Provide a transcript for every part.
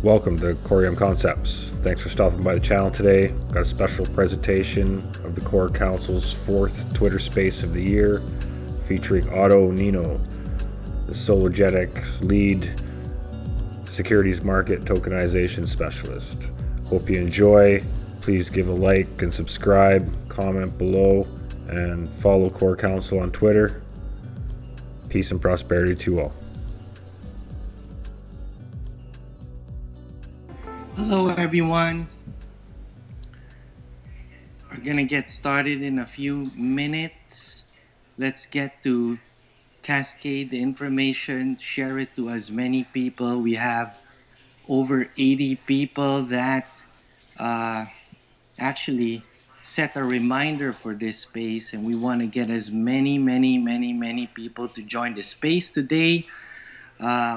Welcome to Corium Concepts. Thanks for stopping by the channel today. Got a special presentation of the Core Council's 4th Twitter Space of the year, featuring Otto Nino, the Sologenics lead securities market tokenization specialist. Hope you enjoy. Please give a like and subscribe, comment below, and follow Core Council on Twitter. Peace and prosperity to you all. Hello, everyone. We're going to get started in a few minutes. Let's get to cascade the information, share it to as many people. We have over 80 people that actually set a reminder for this space, and we want to get as many people to join the space today.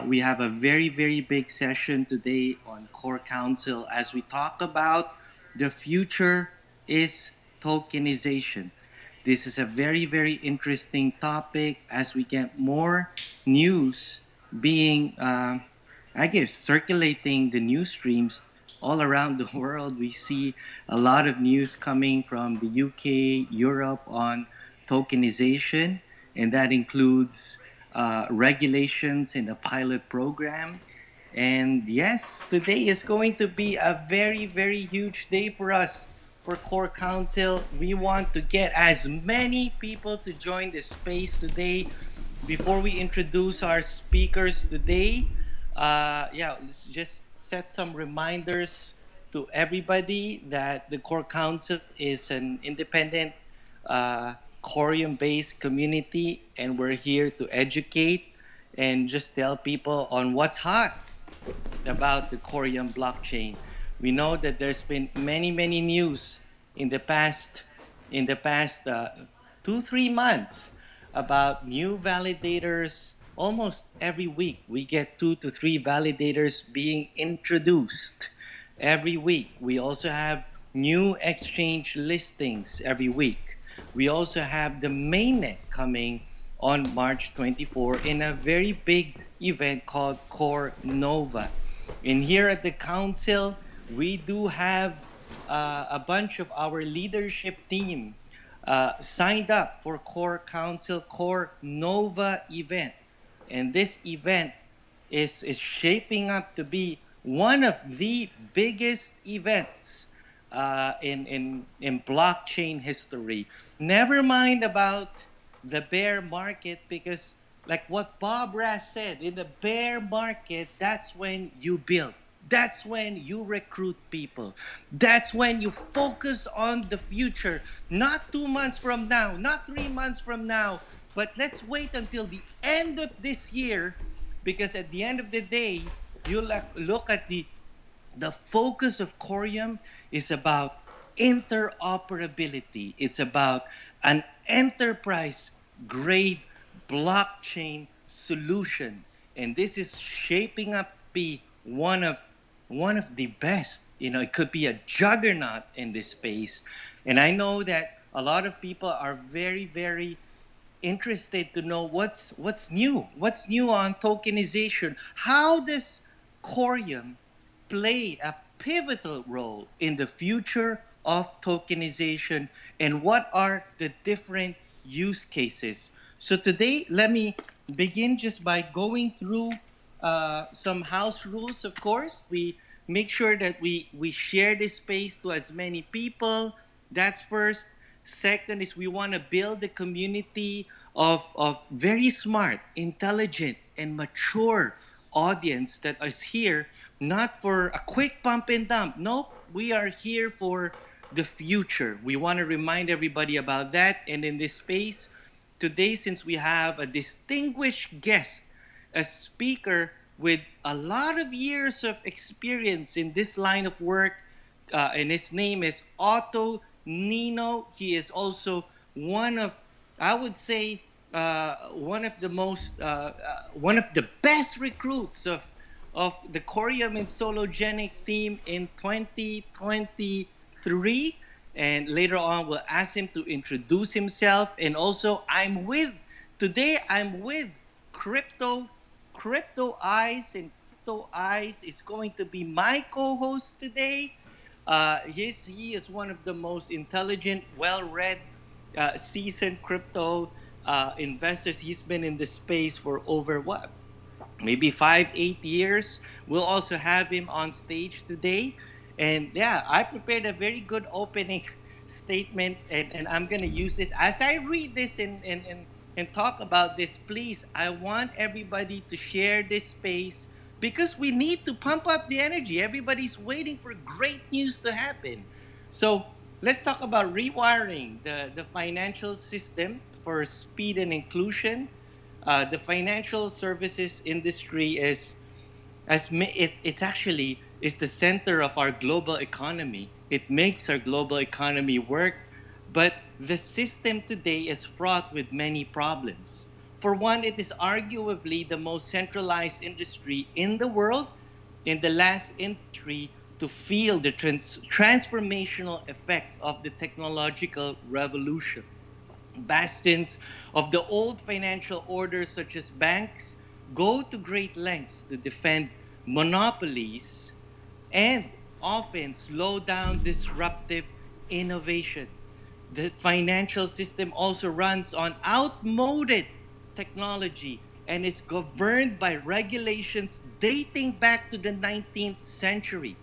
We have a very big session today on Core Council as we talk about the future is tokenization. This is a very interesting topic as we get more news being, circulating the news streams all around the world. We see a lot of news coming from the UK, Europe on tokenization, and that includes regulations in the pilot program. And yes, today is going to be a very huge day for us for Core Council. We want to get as many people to join this space today. Before we introduce our speakers today, let's just set some reminders to everybody that the Core Council is an independent Corium-based community, and we're here to educate and just tell people on what's hot about the Corium blockchain. We know that there's been many news in the past 2-3 months about new validators. Almost every week we get 2 to 3 validators being introduced every week. We also have new exchange listings every week. We also have the mainnet coming on March 24 in a very big event called Core Nova. And here at the council, we do have a bunch of our leadership team signed up for Core Council Core Nova event. And this event is shaping up to be one of the biggest events in blockchain history. Never mind about the bear market, because like what Bob Rass said, in the bear market, that's when you build. That's when you recruit people. That's when you focus on the future. Not 2 months from now, not 3 months from now, but let's wait until the end of this year, because at the end of the day, you look at the focus of Corium is about interoperability. It's about an enterprise grade blockchain solution. And this is shaping up to be one of the best. It could be a juggernaut in this space. And I know that a lot of people are very interested to know what's new on tokenization. How does Corium play a pivotal role in the future of tokenization, and what are the different use cases? So today, let me begin just by going through some house rules. Of course, we make sure that we share this space to as many people. That's first. Second is we want to build a community of very smart, intelligent, and mature audience that is here not for a quick pump and dump. Nope, we are here for the future. We want to remind everybody about that. And in this space today, since we have a distinguished guest, a speaker with a lot of years of experience in this line of work, and his name is Otto Nino. He is also one of, I would say, one of the best recruits of the Corium and Sologenic team in 2023. And later on, we'll ask him to introduce himself. And also, I'm with Crypto Eyes and Crypto Eyes is going to be my co-host today. He is one of the most intelligent, well-read, seasoned crypto investors. He's been in this space for over what, maybe 5 8 years. We'll also have him on stage today. And yeah, I prepared a very good opening statement, and I'm gonna use this as I read this and talk about this. Please, I want everybody to share this space because we need to pump up the energy. Everybody's waiting for great news to happen. So let's talk about rewiring the financial system for speed and inclusion. The financial services industry is it actually is the center of our global economy. It makes our global economy work, but the system today is fraught with many problems. For one, it is arguably the most centralized industry in the world, in the last industry to feel the transformational effect of the technological revolution. Bastions of the old financial order, such as banks, go to great lengths to defend monopolies and often slow down disruptive innovation. The financial system also runs on outmoded technology and is governed by regulations dating back to the 19th century.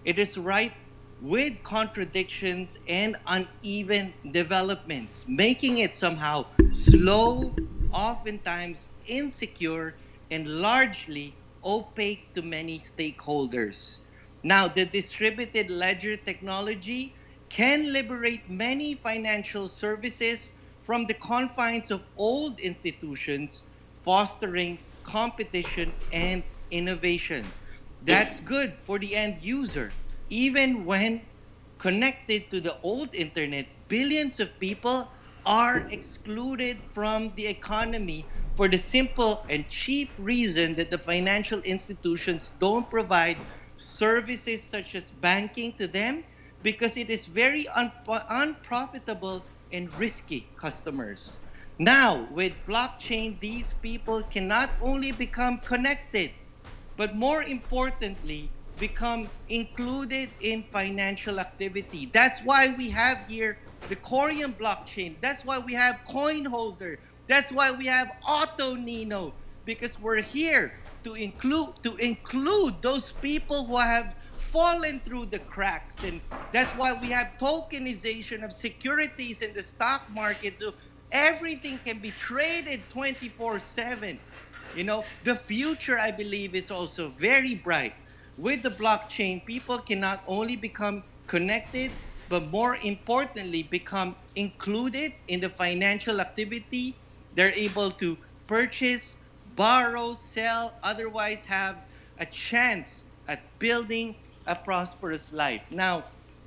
It is rife with contradictions and uneven developments, making it somehow slow, oftentimes insecure, and largely opaque to many stakeholders. Now, the distributed ledger technology can liberate many financial services from the confines of old institutions, fostering competition and innovation. That's good for the end user. Even when connected to the old internet, billions of people are excluded from the economy for the simple and chief reason that the financial institutions don't provide services such as banking to them because it is very unprofitable and risky customers. Now, with blockchain, these people can not only become connected, but more importantly, become included in financial activity. That's why we have here the Korean blockchain. That's why we have coin holder. That's why we have Otto Nino, because we're here to include those people who have fallen through the cracks. And that's why we have tokenization of securities in the stock market. So everything can be traded 24/7. The future, I believe, is also very bright. With the blockchain, people can not only become connected, but more importantly, become included in the financial activity. They're able to purchase, borrow, sell, otherwise have a chance at building a prosperous life. Now,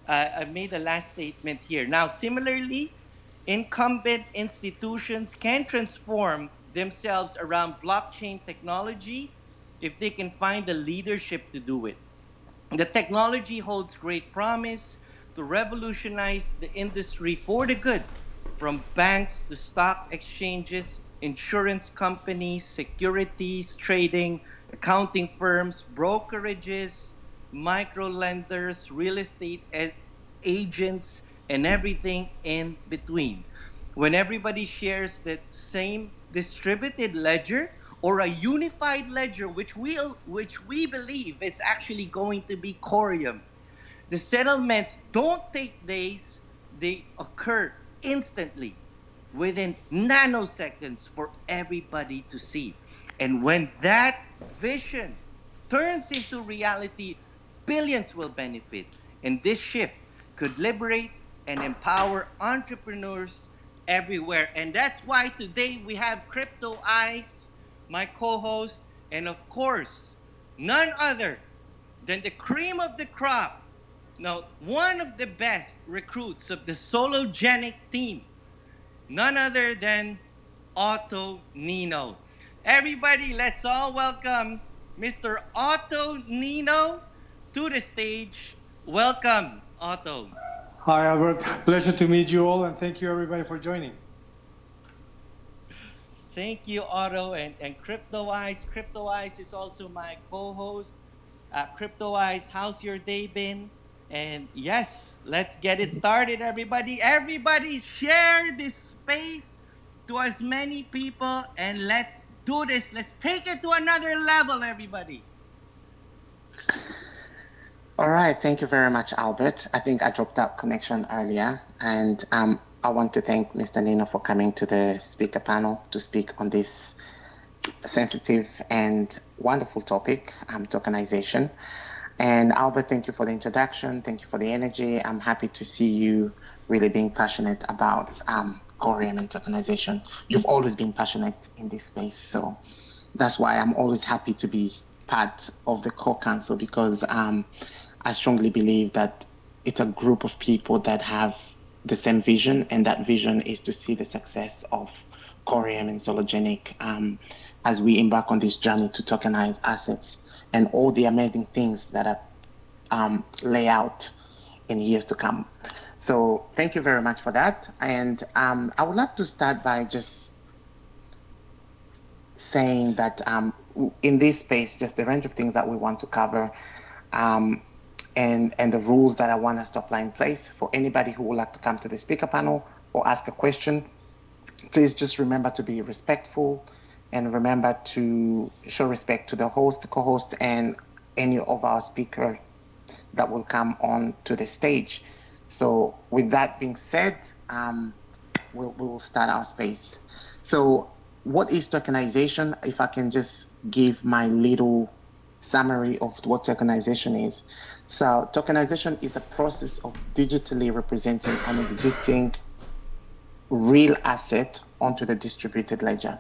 I've made the last statement here. Now, similarly, incumbent institutions can transform themselves around blockchain technology if they can find the leadership to do it. The technology holds great promise to revolutionize the industry for the good, from banks to stock exchanges, insurance companies, securities trading, accounting firms, brokerages, micro lenders, real estate agents, and everything in between. When everybody shares that same distributed ledger or a unified ledger, which we believe is actually going to be Corium, the settlements don't take days, they occur instantly within nanoseconds for everybody to see. And when that vision turns into reality, billions will benefit. And this shift could liberate and empower entrepreneurs everywhere. And that's why today we have Crypto Eyes, my co host, and of course, none other than the cream of the crop. Now, one of the best recruits of the Sologenic team, none other than Otto Nino. Everybody, let's all welcome Mr. Otto Nino to the stage. Welcome, Otto. Hi, Albert. Pleasure to meet you all, and thank you everybody for joining. Thank you, Otto, and CryptoWise. CryptoWise is also my co-host. CryptoWise, how's your day been? And yes, let's get it started, everybody. Everybody, share this space to as many people, and let's do this. Let's take it to another level, everybody. All right, thank you very much, Albert. I think I dropped out connection earlier, and I want to thank Mr. Nino for coming to the speaker panel to speak on this sensitive and wonderful topic, tokenization. And Albert, thank you for the introduction. Thank you for the energy. I'm happy to see you really being passionate about Corium and tokenization. You've always been passionate in this space, so that's why I'm always happy to be part of the core council because I strongly believe that it's a group of people that have the same vision, and that vision is to see the success of Corium and Sologenic as we embark on this journey to tokenize assets and all the amazing things that are lay out in years to come. So thank you very much for that. And I would like to start by just saying that in this space, just the range of things that we want to cover um, and the rules that I want us to apply in place for anybody who would like to come to the speaker panel or ask a question. Please just remember to be respectful and remember to show respect to the host, co-host, and any of our speakers that will come on to the stage. So with that being said, we will start our space. So what is tokenization? If I can just give my little summary of what tokenization is. So tokenization is a process of digitally representing an existing real asset onto the distributed ledger.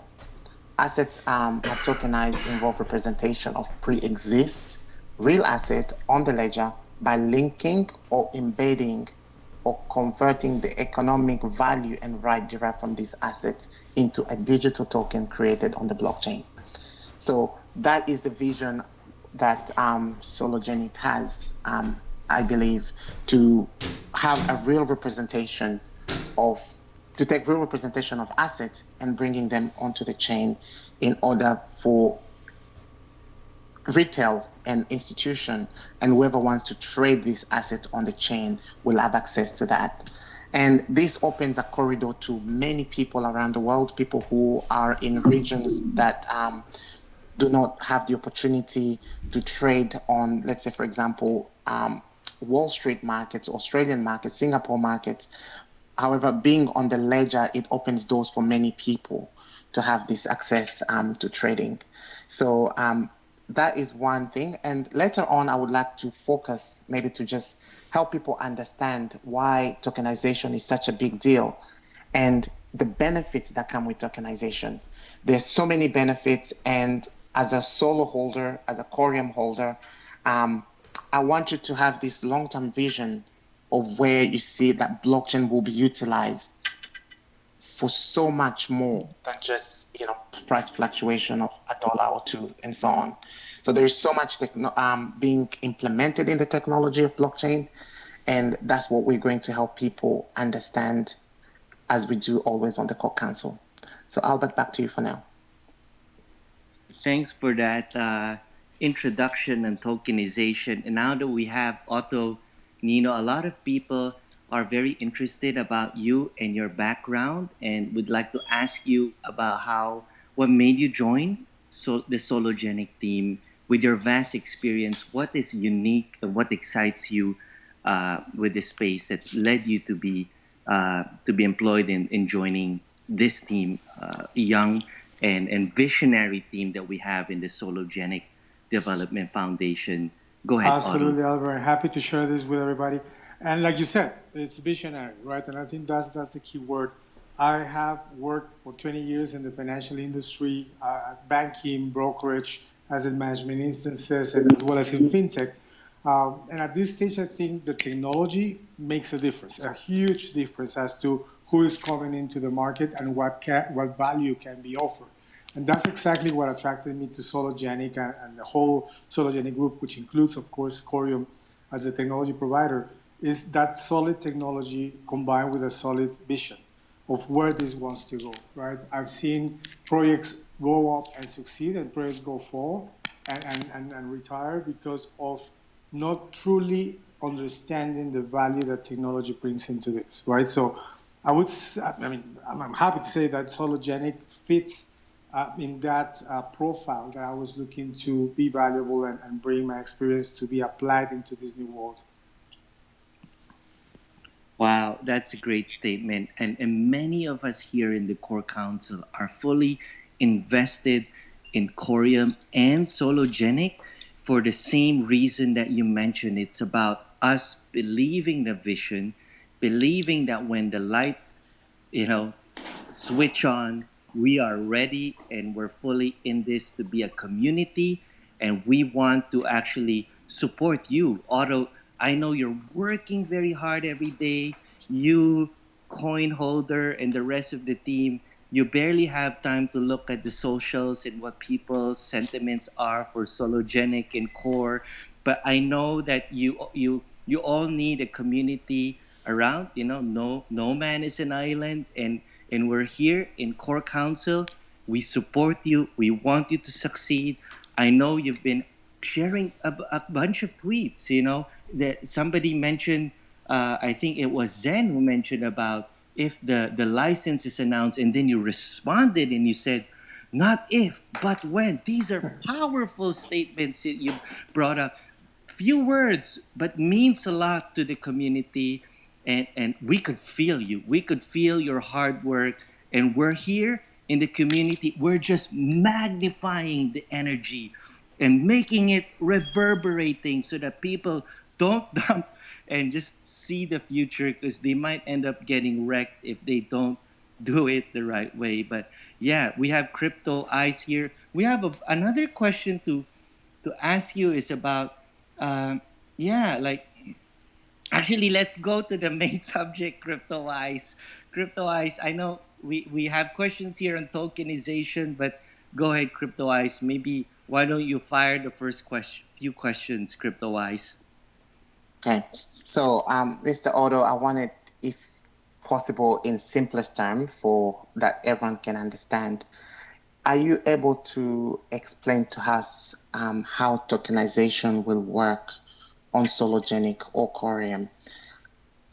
Assets are tokenized involve representation of pre-exist real asset on the ledger by linking or embedding or converting the economic value and right derived from these assets into a digital token created on the blockchain. So that is the vision that Sologenic has, I believe, to have a real representation of to take real representation of assets and bringing them onto the chain in order for retail and institution and whoever wants to trade this asset on the chain will have access to that. And this opens a corridor to many people around the world, people who are in regions that do not have the opportunity to trade on, let's say, for example, Wall Street markets, Australian markets, Singapore markets. However, being on the ledger, it opens doors for many people to have this access to trading. So that is one thing. And later on, I would like to focus maybe to just help people understand why tokenization is such a big deal and the benefits that come with tokenization. There's so many benefits. And as a solo holder, as a Corium holder, um, I want you to have this long-term vision of where you see that blockchain will be utilized for so much more than just price fluctuation of a dollar or two and so on. So there's so much being implemented in the technology of blockchain, and that's what we're going to help people understand as we do always on the core council. So Albert, back to you for now. Thanks for that introduction and tokenization. And now that we have Otto Nino, a lot of people are very interested about you and your background, and would like to ask you about what made you join the Sologenic team. With your vast experience, what is unique and what excites you with this space that led you to be employed in joining this team, young and visionary team that we have in the Sologenic Development Foundation. Go ahead, Otto. Absolutely, Albert. Happy to share this with everybody. And like you said, it's visionary, right? And I think that's the key word. I have worked for 20 years in the financial industry, banking, brokerage, asset management instances, and as well as in fintech. And at this stage, I think the technology makes a difference, a huge difference as to who is coming into the market and what value can be offered. And that's exactly what attracted me to Sologenic and the whole Sologenic group, which includes, of course, Corium as the technology provider, is that solid technology combined with a solid vision. of where this wants to go, right? I've seen projects go up and succeed and projects go fall and retire because of not truly understanding the value that technology brings into this, right? So I'm happy to say that Sologenic fits in that profile that I was looking to be valuable and bring my experience to be applied into this new world. Wow, that's a great statement. And many of us here in the Core Council are fully invested in Corium and Sologenic for the same reason that you mentioned. It's about us believing the vision, believing that when the lights, you know, switch on. We are ready and we're fully in this to be a community, and we want to actually support you. Otto, I know you're working very hard every day. You, coin holder, and the rest of the team, you barely have time to look at the socials and what people's sentiments are for Sologenic and Core. But I know that you all need a community around. No man is an island, and we're here in Core Council. We support you. We want you to succeed. I know you've been sharing a bunch of tweets. That somebody mentioned. I think it was Zen who mentioned about if the license is announced, and then you responded and you said, "Not if, but when." These are powerful statements that you brought up. Few words, but means a lot to the community, and we could feel you. We could feel your hard work, and we're here in the community. We're just magnifying the energy and making it reverberating so that people don't dump and just see the future, because they might end up getting wrecked if they don't do it the right way. But yeah, we have Crypto Eyes here. We have another question to ask you is about yeah, like, actually, let's go to the main subject. Crypto Eyes, I know we have questions here on tokenization, but go ahead, Crypto Eyes. Maybe why don't you fire the first few questions, Crypto Eyes? Okay. So, Mr. Otto, I wanted, if possible, in simplest term for that everyone can understand. Are you able to explain to us how tokenization will work on Sologenic or Corium?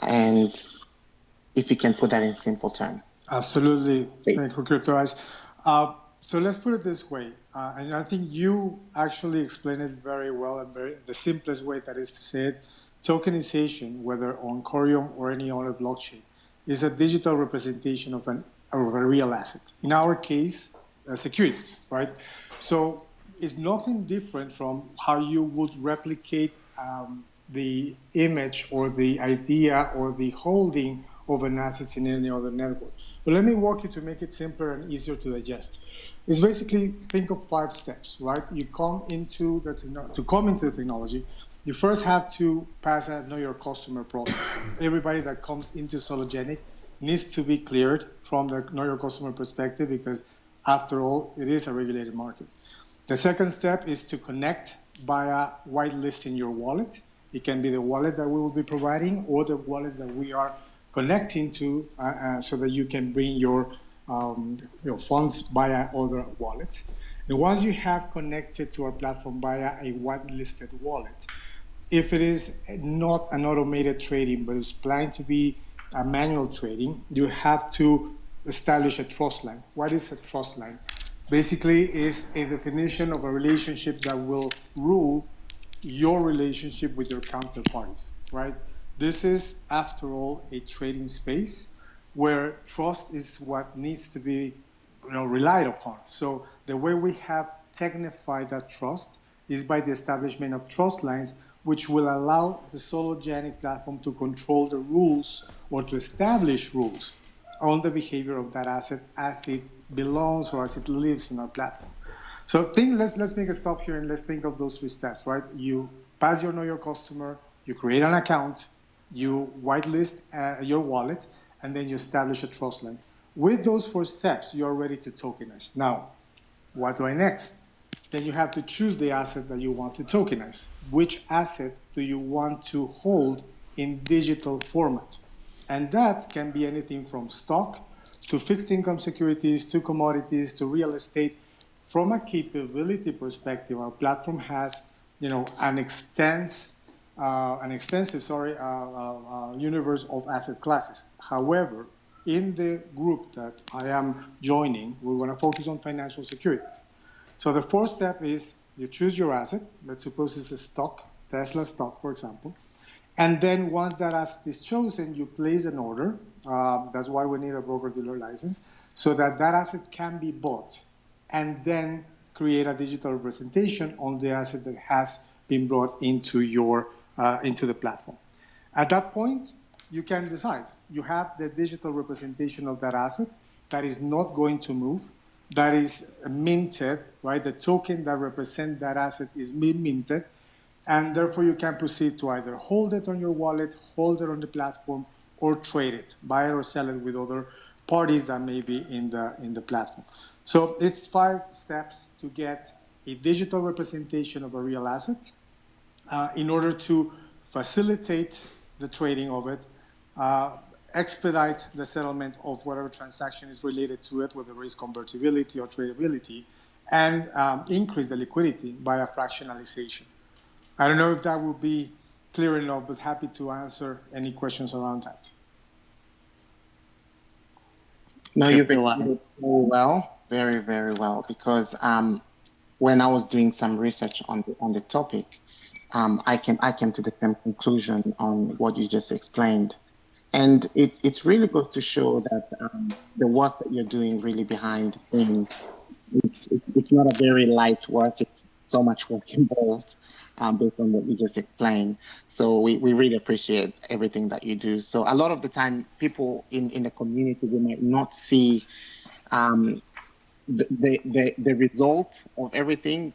And if you can put that in simple terms. Absolutely. Please. Thank you, Crypto Eyes. So let's put it this way. And I think you actually explained it very well and the simplest way that is to say it. Tokenization, whether on Corium or any other blockchain, is a digital representation of a real asset. In our case, securities, right? So it's nothing different from how you would replicate the image or the idea or the holding of an asset in any other network. But let me walk you to make it simpler and easier to digest. It's basically, think of 5 steps, right? You come into the technology, you first have to pass a know your customer process. Everybody that comes into Sologenic needs to be cleared from the know your customer perspective, because after all, it is a regulated market. The second step is to connect via whitelisting your wallet. It can be the wallet that we will be providing or the wallets that we are connecting to, so that you can bring your funds via other wallets. And once you have connected to our platform via a whitelisted wallet, if it is not an automated trading, but it's planned to be a manual trading, you have to establish a trust line. What is a trust line? Basically, is a definition of a relationship that will rule your relationship with your counterparties, right? This is, after all, a trading space where trust is what needs to be relied upon. So the way we have technified that trust is by the establishment of trust lines, which will allow the Sologenic platform to control the rules or to establish rules on the behavior of that asset as it belongs or as it lives in our platform. So let's make a stop here and let's think of those 3 steps, right? You pass your know your customer, you create an account, you whitelist your wallet, and then you establish a trust line. With those 4 steps, you are ready to tokenize. Now, what do I next? Then you have to choose the asset that you want to tokenize. Which asset do you want to hold in digital format? And that can be anything from stock to fixed income securities, to commodities, to real estate. From a capability perspective, our platform has, an extensive, universe of asset classes. However, in the group that I am joining, we're going to focus on financial securities. So the fourth step is you choose your asset. Let's suppose it's a stock, Tesla stock, for example. And then once that asset is chosen, you place an order. That's why we need a broker-dealer license, so that that asset can be bought and then create a digital representation on the asset that has been brought into into the platform. At that point, you can decide. You have the digital representation of that asset that is not going to move, that is minted, right? The token that represents that asset is minted, and therefore you can proceed to either hold it on your wallet, hold it on the platform, or trade it, buy it or sell it with other parties that may be in the platform. So it's 5 steps to get a digital representation of a real asset in order to facilitate the trading of it, expedite the settlement of whatever transaction is related to it, whether it is convertibility or tradability, and increase the liquidity by a fractionalization. I don't know if that will be clear enough, but happy to answer any questions around that. No, you've explained it very well, very, very well, because when I was doing some research on the topic, I came to the same conclusion on what you just explained. And it really goes to show that the work that you're doing really behind the scenes, it's not a very light work. It's so much work involved based on what you just explained. So we really appreciate everything that you do. So a lot of the time, people in the community, they might not see the result of everything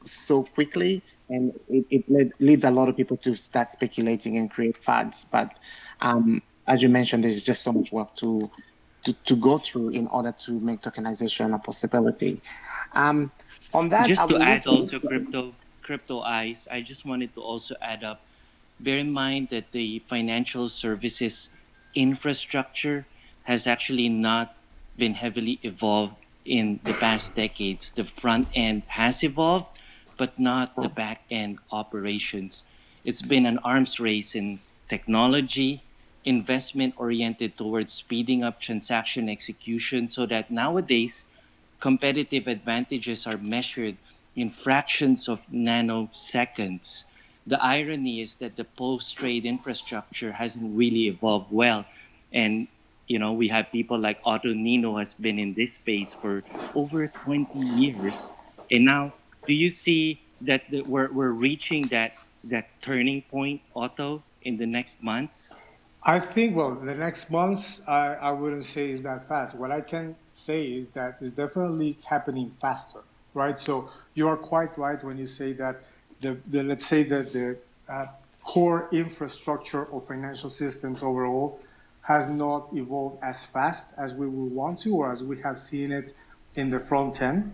so quickly, and it leads a lot of people to start speculating and create fads. But as you mentioned, there's just so much work to go through in order to make tokenization a possibility. On that, I Just to will add look. also crypto eyes, I just wanted to also add up. Bear in mind that the financial services infrastructure has actually not been heavily evolved in the past decades. The front end has evolved, but not the back end operations. It's been an arms race in technology, investment oriented towards speeding up transaction execution, so that nowadays competitive advantages are measured in fractions of nanoseconds. The irony is that the post-trade infrastructure hasn't really evolved well. And we have people like Otto Nino has been in this space for over 20 years. And now, do you see that we're reaching that turning point, Otto, in the next months? I think, well, the next months, I wouldn't say is that fast. What I can say is that it's definitely happening faster, right? So you are quite right when you say that let's say that the core infrastructure of financial systems overall has not evolved as fast as we would want to, or as we have seen it in the front end.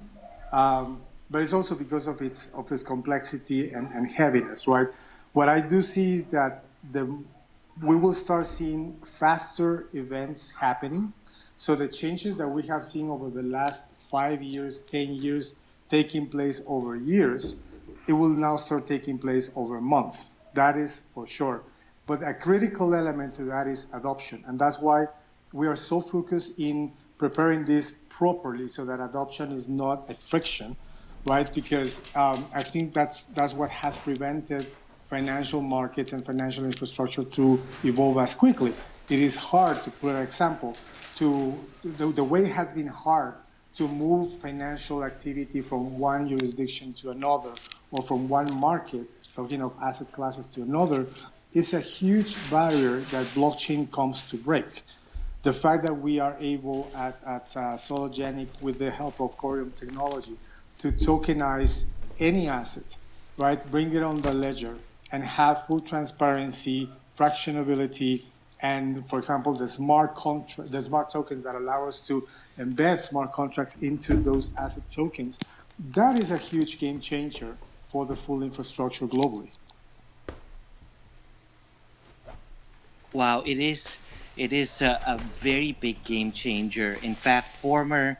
But it's also because of its complexity and heaviness, right? What I do see is that we will start seeing faster events happening. So the changes that we have seen over the last 5 years, 10 years, taking place over years, it will now start taking place over months. That is for sure. But a critical element to that is adoption. And that's why we are so focused in preparing this properly, so that adoption is not a friction, right? Because I think that's what has prevented financial markets and financial infrastructure to evolve as quickly. It is hard, to put an example, the way it has been hard to move financial activity from one jurisdiction to another, or from one market, talking of asset classes, to another, is a huge barrier that blockchain comes to break. The fact that we are able at Sologenic, with the help of Corium technology, to tokenize any asset, right? Bring it on the ledger and have full transparency, fractionability, and, for example, the smart tokens that allow us to embed smart contracts into those asset tokens. That is a huge game changer for the full infrastructure globally. Wow, it is. It is a very big game changer. In fact, former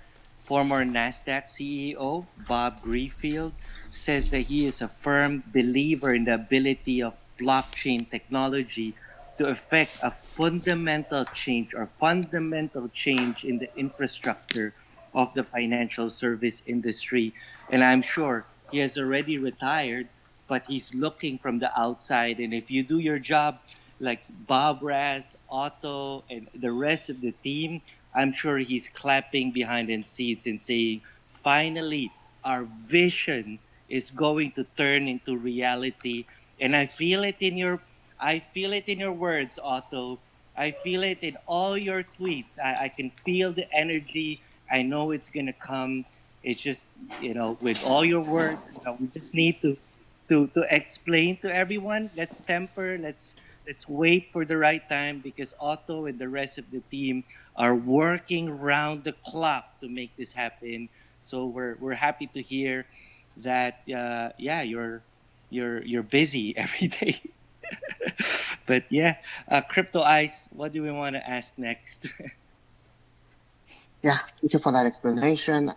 Nasdaq CEO Bob Greenfield says that he is a firm believer in the ability of blockchain technology to effect a fundamental change in the infrastructure of the financial service industry. And I'm sure he has already retired, but he's looking from the outside. And if you do your job like Bob Raz, Otto, and the rest of the team, I'm sure he's clapping behind the scenes and saying, finally, our vision is going to turn into reality. And I feel it in your words, Otto. I feel it in all your tweets. I can feel the energy. I know it's gonna come. It's just, with all your work, we just need to explain to everyone. Let's temper. Let's wait for the right time because Otto and the rest of the team are working round the clock to make this happen. So we're happy to hear that. Yeah, you're busy every day. But yeah, Crypto Ice, what do we want to ask next? Yeah, thank you for that explanation.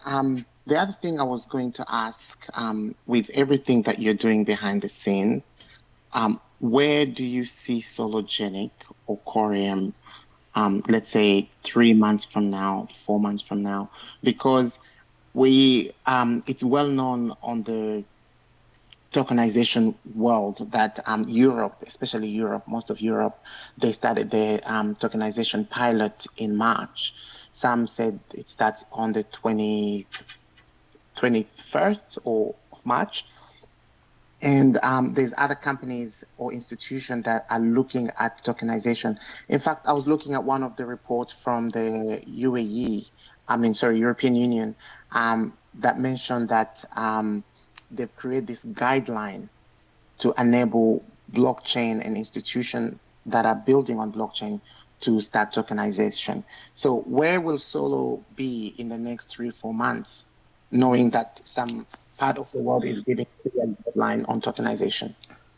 The other thing I was going to ask, with everything that you're doing behind the scene, where do you see Sologenic or Corium, let's say 3 months from now, 4 months from now? Because it's well known on the tokenization world that Europe, especially Europe, most of Europe, they started their tokenization pilot in March. Some said it starts on the 21st of March. And there's other companies or institutions that are looking at tokenization. In fact, I was looking at one of the reports from the European Union, that mentioned that they've created this guideline to enable blockchain and institutions that are building on blockchain to start tokenization. So where will Solo be in the next 3 or 4 months, knowing that some part of the world is giving a deadline on tokenization?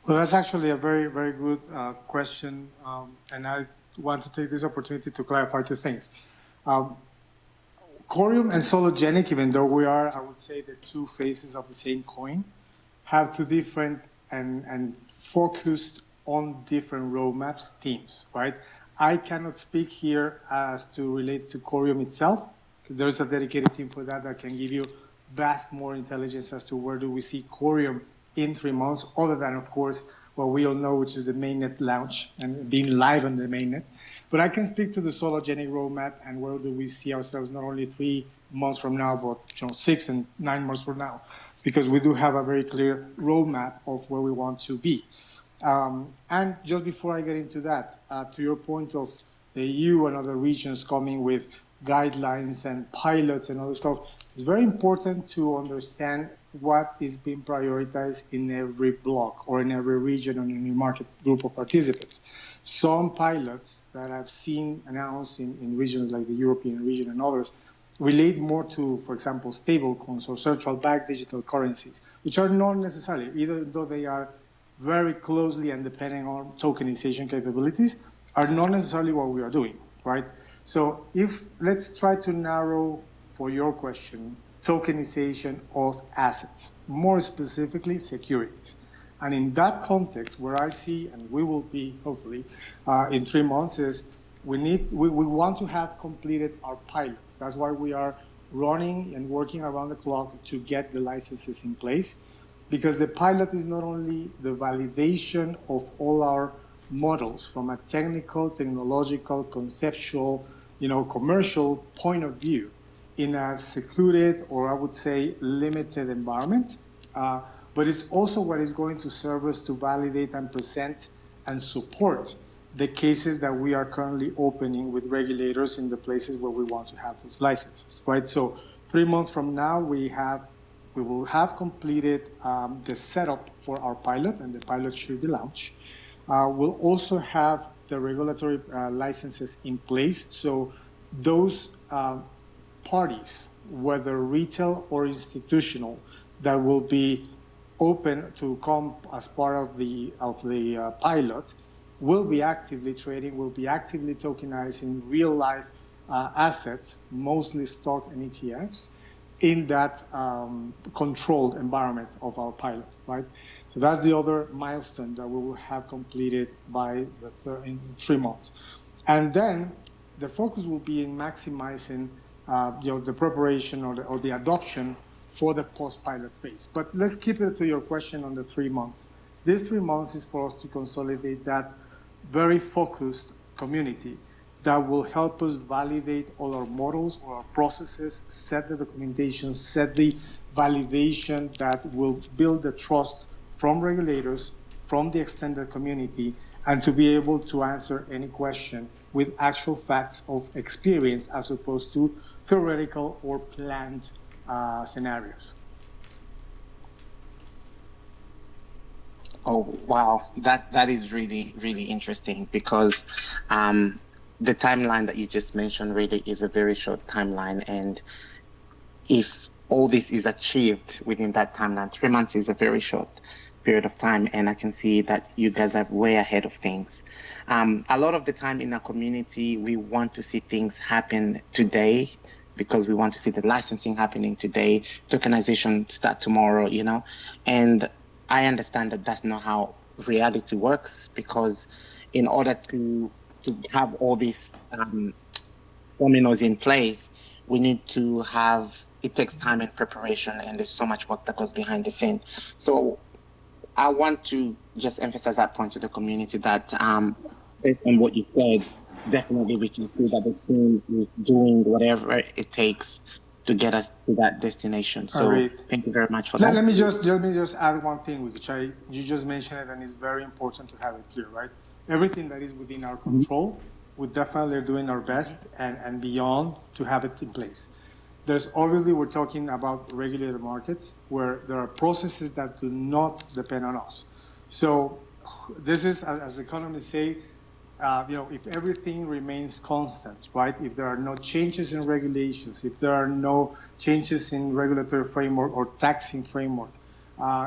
Well, that's actually a very, very good question. And I want to take this opportunity to clarify two things. Um, Corium and Sologenic, even though we are, I would say, the two faces of the same coin, have two different and focused on different roadmaps teams, right? I cannot speak here as to relates to Corium itself, because there's a dedicated team for that that can give you vast more intelligence as to where do we see Corium in 3 months, other than, of course, what we all know, which is the mainnet launch and being live on the mainnet. But I can speak to the Sologenic roadmap and where do we see ourselves not only 3 months from now, but 6 and 9 months from now, because we do have a very clear roadmap of where we want to be. And just before I get into that, to your point of the EU and other regions coming with guidelines and pilots and other stuff, it's very important to understand what is being prioritized in every block or in every region or in every market group of participants. Some pilots that I've seen announced in regions like the European region and others relate more to, for example, stablecoins or central bank digital currencies, which are not necessarily, even though they are very closely and depending on tokenization capabilities, are not necessarily what we are doing, right? So if let's try to narrow for your question, tokenization of assets, more specifically securities. And in that context, where I see, and we will be hopefully in 3 months, is we want to have completed our pilot. That's why we are running and working around the clock to get the licenses in place, because the pilot is not only the validation of all our models from a technical, technological, conceptual, commercial point of view in a secluded, or I would say limited environment, but it's also what is going to serve us to validate and present and support the cases that we are currently opening with regulators in the places where we want to have those licenses, right? So 3 months from now, we will have completed the setup for our pilot, and the pilot should be launched. We'll also have the regulatory licenses in place. So those parties, whether retail or institutional, that will be open to come as part of the pilot, will be actively trading, will be actively tokenizing real life assets, mostly stock and ETFs, in that controlled environment of our pilot, right? So that's the other milestone that we will have completed by in 3 months. And then the focus will be in maximizing the preparation or the adoption for the post-pilot phase. But let's keep it to your question on the 3 months. These 3 months is for us to consolidate that very focused community that will help us validate all our models or our processes, set the documentation, set the validation that will build the trust from regulators, from the extended community, and to be able to answer any question with actual facts of experience as opposed to theoretical or planned scenarios. Oh, wow. That is really, really interesting because the timeline that you just mentioned really is a very short timeline. And if all this is achieved within that timeline, 3 months is a very short period of time. And I can see that you guys are way ahead of things. A lot of the time in our community, we want to see things happen today because we want to see the licensing happening today, tokenization start tomorrow, and I understand that that's not how reality works because in order to have all these dominoes in place, we need to have it takes time and preparation, and there's so much work that goes behind the scene. So I want to just emphasize that point to the community that based on what you said, definitely we can see that the team is doing whatever it takes to get us to that destination. So thank you very much for that. Let me just add one thing, which you just mentioned it, and it's very important to have it clear, right? Everything that is within our control, we definitely are doing our best and beyond to have it in place. There's obviously, we're talking about regulated markets where there are processes that do not depend on us. So this is, as economists say, if everything remains constant, right? If there are no changes in regulations, if there are no changes in regulatory framework or taxing framework,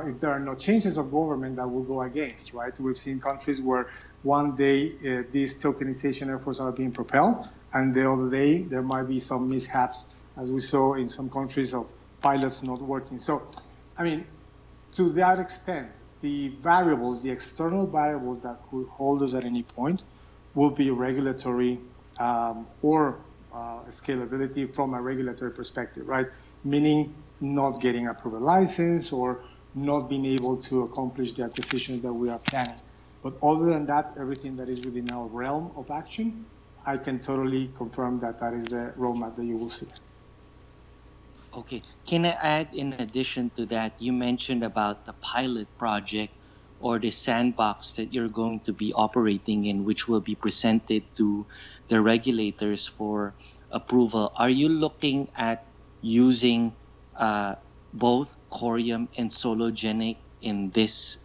if there are no changes of government that will go against, right? We've seen countries where one day these tokenization efforts are being propelled, and the other day there might be some mishaps, as we saw in some countries of pilots not working. So, I mean, to that extent, the variables, the external variables that could hold us at any point will be regulatory or scalability from a regulatory perspective, right? Meaning not getting a private license or not being able to accomplish the acquisitions that we are planning. But other than that, everything that is within our realm of action, I can totally confirm that that is the roadmap that you will see. Okay. Can I add in addition to that, you mentioned about the pilot project or the sandbox that you're going to be operating in, which will be presented to the regulators for approval. Are you looking at using both Corium and Sologenic in this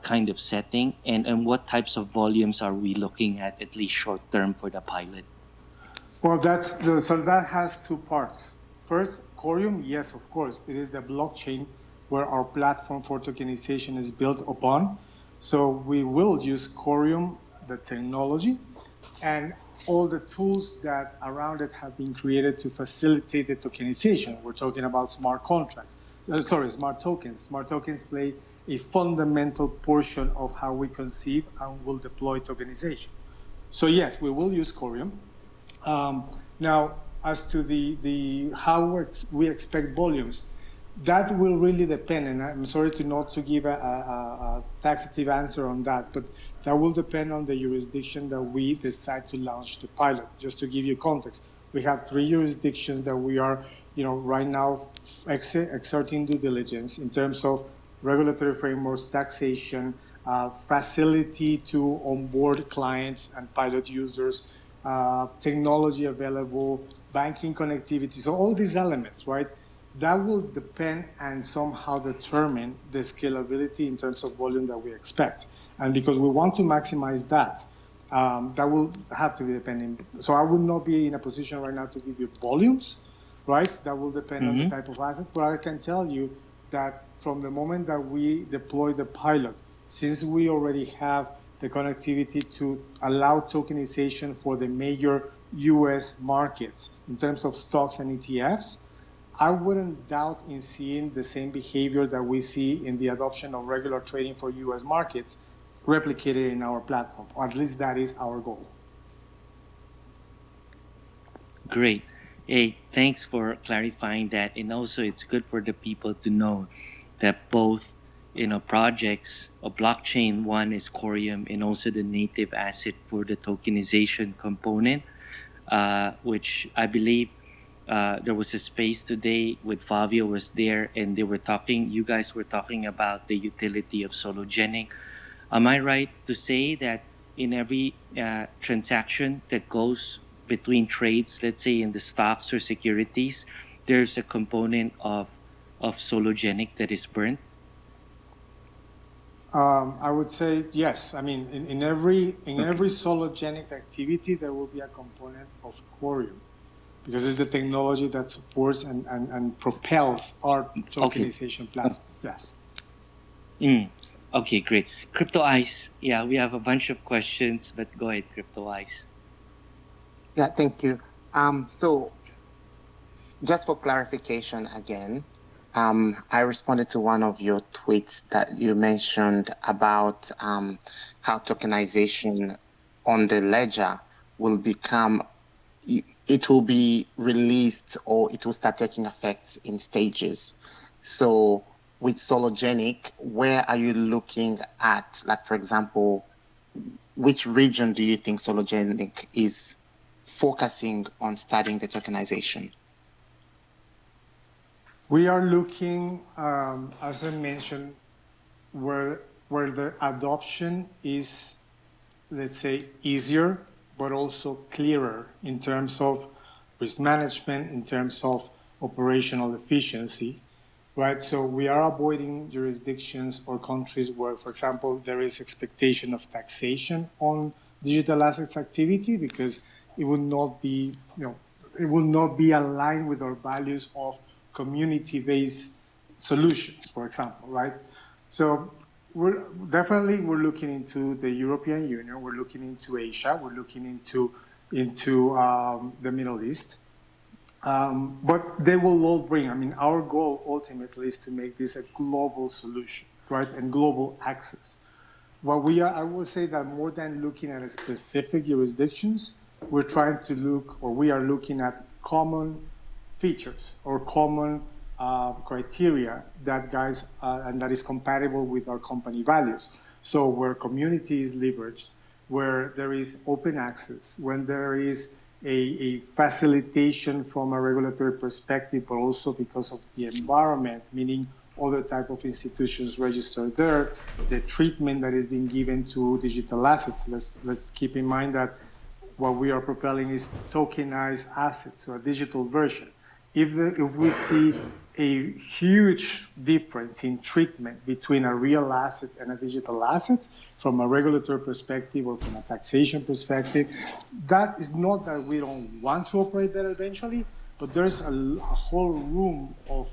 kind of setting? And what types of volumes are we looking at least short term for the pilot? Well, so that has two parts. First, Corium, yes, of course, it is the blockchain where our platform for tokenization is built upon. So we will use Corium, the technology, and all the tools that around it have been created to facilitate the tokenization. We're talking about smart contracts. Smart tokens. Smart tokens play a fundamental portion of how we conceive and will deploy tokenization. So yes, we will use Corium. Now, as to the how we expect volumes, that will really depend, and I'm sorry not to give a taxative answer on that, but that will depend on the jurisdiction that we decide to launch the pilot. Just to give you context, we have 3 jurisdictions that we are, right now exerting due diligence in terms of regulatory frameworks, taxation, facility to onboard clients and pilot users, technology available, banking connectivity. So all these elements, right? That will depend and somehow determine the scalability in terms of volume that we expect. And because we want to maximize that, that will have to be depending. So I would not be in a position right now to give you volumes, right? That will depend on the type of assets. But I can tell you that from the moment that we deploy the pilot, since we already have the connectivity to allow tokenization for the major US markets in terms of stocks and ETFs, I wouldn't doubt in seeing the same behavior that we see in the adoption of regular trading for US markets replicated in our platform, or at least that is our goal. Great. Hey, thanks for clarifying that. And also, it's good for the people to know that both, projects of blockchain, one is Corium and also the native asset for the tokenization component, which I believe there was a space today with Fabio was there and they were talking, you guys were talking about the utility of Sologenic. Am I right to say that in every transaction that goes between trades, let's say in the stocks or securities, there's a component of Sologenic that is burnt? I would say yes. I mean, in every sologenic activity, there will be a component of Corium because it's the technology that supports and propels our tokenization platform. Yes. Okay, great. Crypto Ice. Yeah, we have a bunch of questions, but go ahead, Crypto Ice. Yeah, thank you. So just for clarification again, I responded to one of your tweets that you mentioned about how tokenization on the ledger will become, it will be released or it will start taking effect in stages. So with Sologenic, where are you looking at? Like, for example, which region do you think Sologenic is focusing on starting the tokenization? We are looking, as I mentioned, where the adoption is, let's say, easier, but also clearer in terms of risk management, in terms of operational efficiency, right? So we are avoiding jurisdictions or countries where, for example, there is expectation of taxation on digital assets activity because it would not be, it will not be aligned with our values of community-based solutions, for example, right? So we're looking into the European Union. We're looking into Asia. We're looking into the Middle East. But they will all bring. I mean, our goal ultimately is to make this a global solution, right, and global access. What we are, I will say that more than looking at specific jurisdictions, we're trying to look, or we are looking at common features or common criteria that guys and that is compatible with our company values. So where community is leveraged, where there is open access, when there is a facilitation from a regulatory perspective, but also because of the environment, meaning other type of institutions registered there, the treatment that is being given to digital assets. Let's keep in mind that what we are propelling is tokenized assets, so a digital version. If we see a huge difference in treatment between a real asset and a digital asset from a regulatory perspective or from a taxation perspective, that is not that we don't want to operate there eventually, but there's a whole room of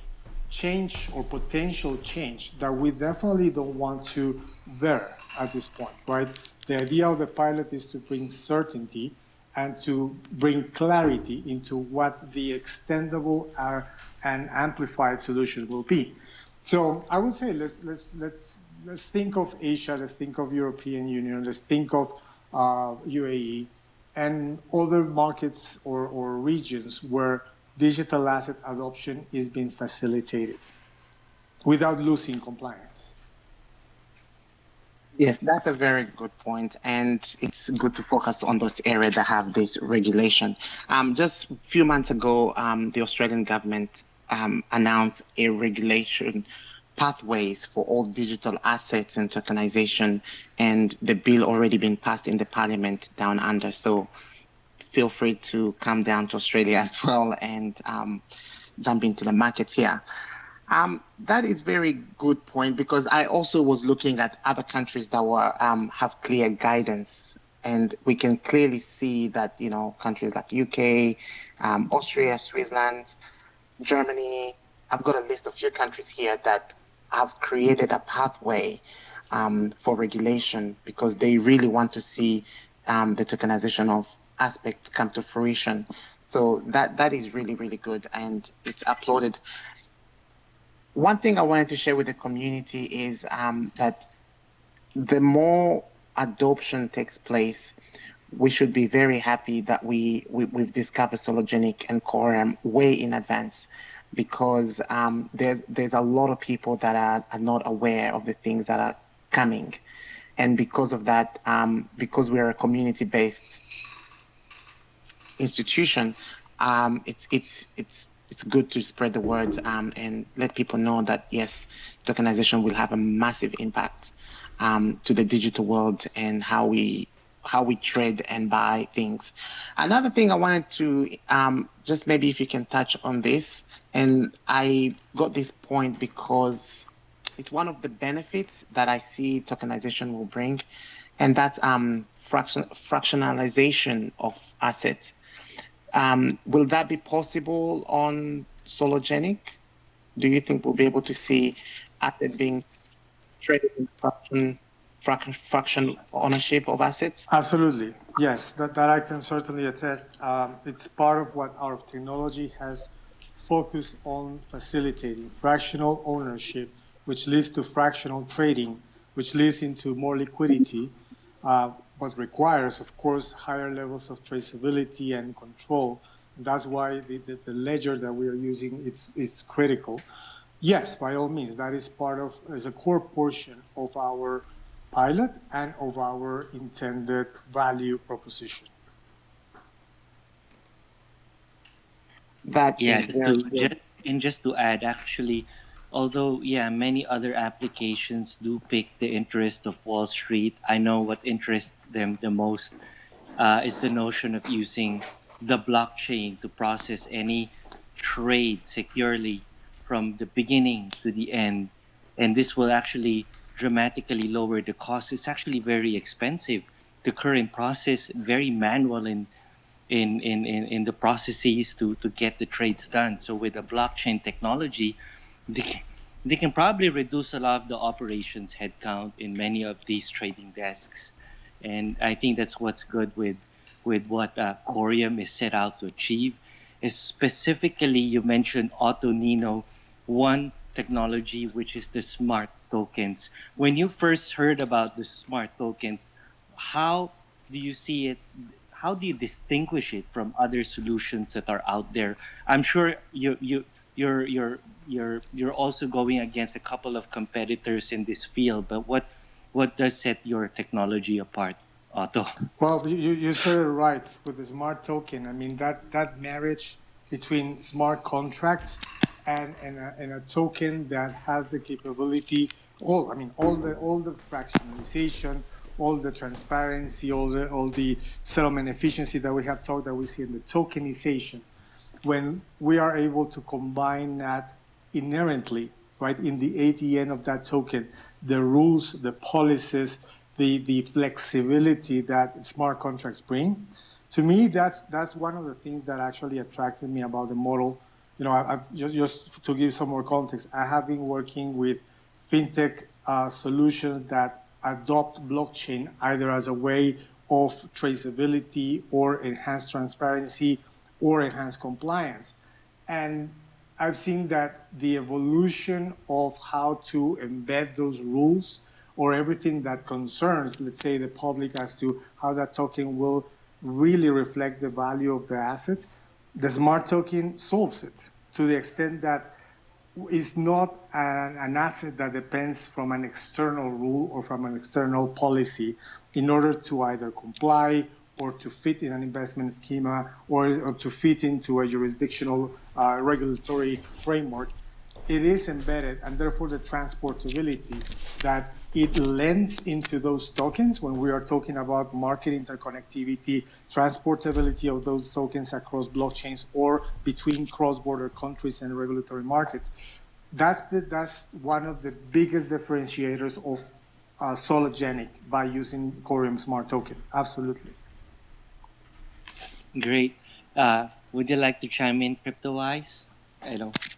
change or potential change that we definitely don't want to bear at this point, right? The idea of the pilot is to bring certainty and to bring clarity into what the extendable and amplified solution will be. So I would say let's think of Asia, let's think of European Union, let's think of UAE and other markets or regions where digital asset adoption is being facilitated without losing compliance. Yes, that's a very good point, and it's good to focus on those areas that have this regulation. Just a few months ago, the Australian government announced a regulation pathways for all digital assets and tokenization, and the bill already been passed in the Parliament down under. So feel free to come down to Australia as well and jump into the market here. That is very good point because I also was looking at other countries that were have clear guidance, and we can clearly see that countries like UK, Austria, Switzerland, Germany. I've got a list of few countries here that have created a pathway for regulation, because they really want to see the tokenization of aspect come to fruition. So that is really, really good, and it's applauded. One thing I wanted to share with the community is that the more adoption takes place, we should be very happy that we've discovered Sologenic and Quorum way in advance, because there's a lot of people that are not aware of the things that are coming, and because of that, because we're a community-based institution, it's good to spread the word, and let people know that yes, tokenization will have a massive impact to the digital world and how we trade and buy things. Another thing I wanted to just maybe if you can touch on this, and I got this point because it's one of the benefits that I see tokenization will bring, and that's fractionalization of assets. Will that be possible on Sologenic? Do you think we'll be able to see assets being traded in fraction ownership of assets? Absolutely. Yes, that I can certainly attest. It's part of what our technology has focused on facilitating fractional ownership, which leads to fractional trading, which leads into more liquidity, but requires, of course, higher levels of traceability and control. And that's why the ledger that we are using is critical. Yes, by all means, that is part of, as a core portion of our pilot and of our intended value proposition. That Yeah, is very good. just to add, actually, although yeah, many other applications do pick the interest of Wall Street, I know what interests them the most is the notion of using the blockchain to process any trade securely from the beginning to the end, and this will actually dramatically lower the cost. It's actually very expensive. The current process very manual in the processes to get the trades done. So with the blockchain technology, they can, they can probably reduce a lot of the operations headcount in many of these trading desks, and I think that's what's good with what Corium is set out to achieve. Is specifically you mentioned Otto Nino, one technology which is the smart tokens. When you first heard about the smart tokens, how do you see it? How do you distinguish it from other solutions that are out there? I'm sure you're also going against a couple of competitors in this field, but what does set your technology apart, Otto? Well, you said it right with the smart token. I mean, that marriage between smart contracts and a token that has the capability, all the fractionalization, all the transparency, all the settlement efficiency that we have talked that we see in the tokenization, when we are able to combine that inherently, right, in the ADN of that token, the rules, the policies, the flexibility that smart contracts bring. To me, that's one of the things that actually attracted me about the model. I've just to give some more context, I have been working with fintech solutions that adopt blockchain either as a way of traceability or enhanced transparency or enhanced compliance. And I've seen that the evolution of how to embed those rules or everything that concerns, let's say, the public as to how that token will really reflect the value of the asset, the smart token solves it to the extent that it's not an asset that depends from an external rule or from an external policy in order to either comply or to fit in an investment schema or to fit into a jurisdictional regulatory framework. It is embedded, and therefore the transportability that it lends into those tokens when we are talking about market interconnectivity, transportability of those tokens across blockchains or between cross-border countries and regulatory markets. That's one of the biggest differentiators of Sologenic by using Corium Smart Token. Absolutely. Great. Would you like to chime in, crypto wise? I don't.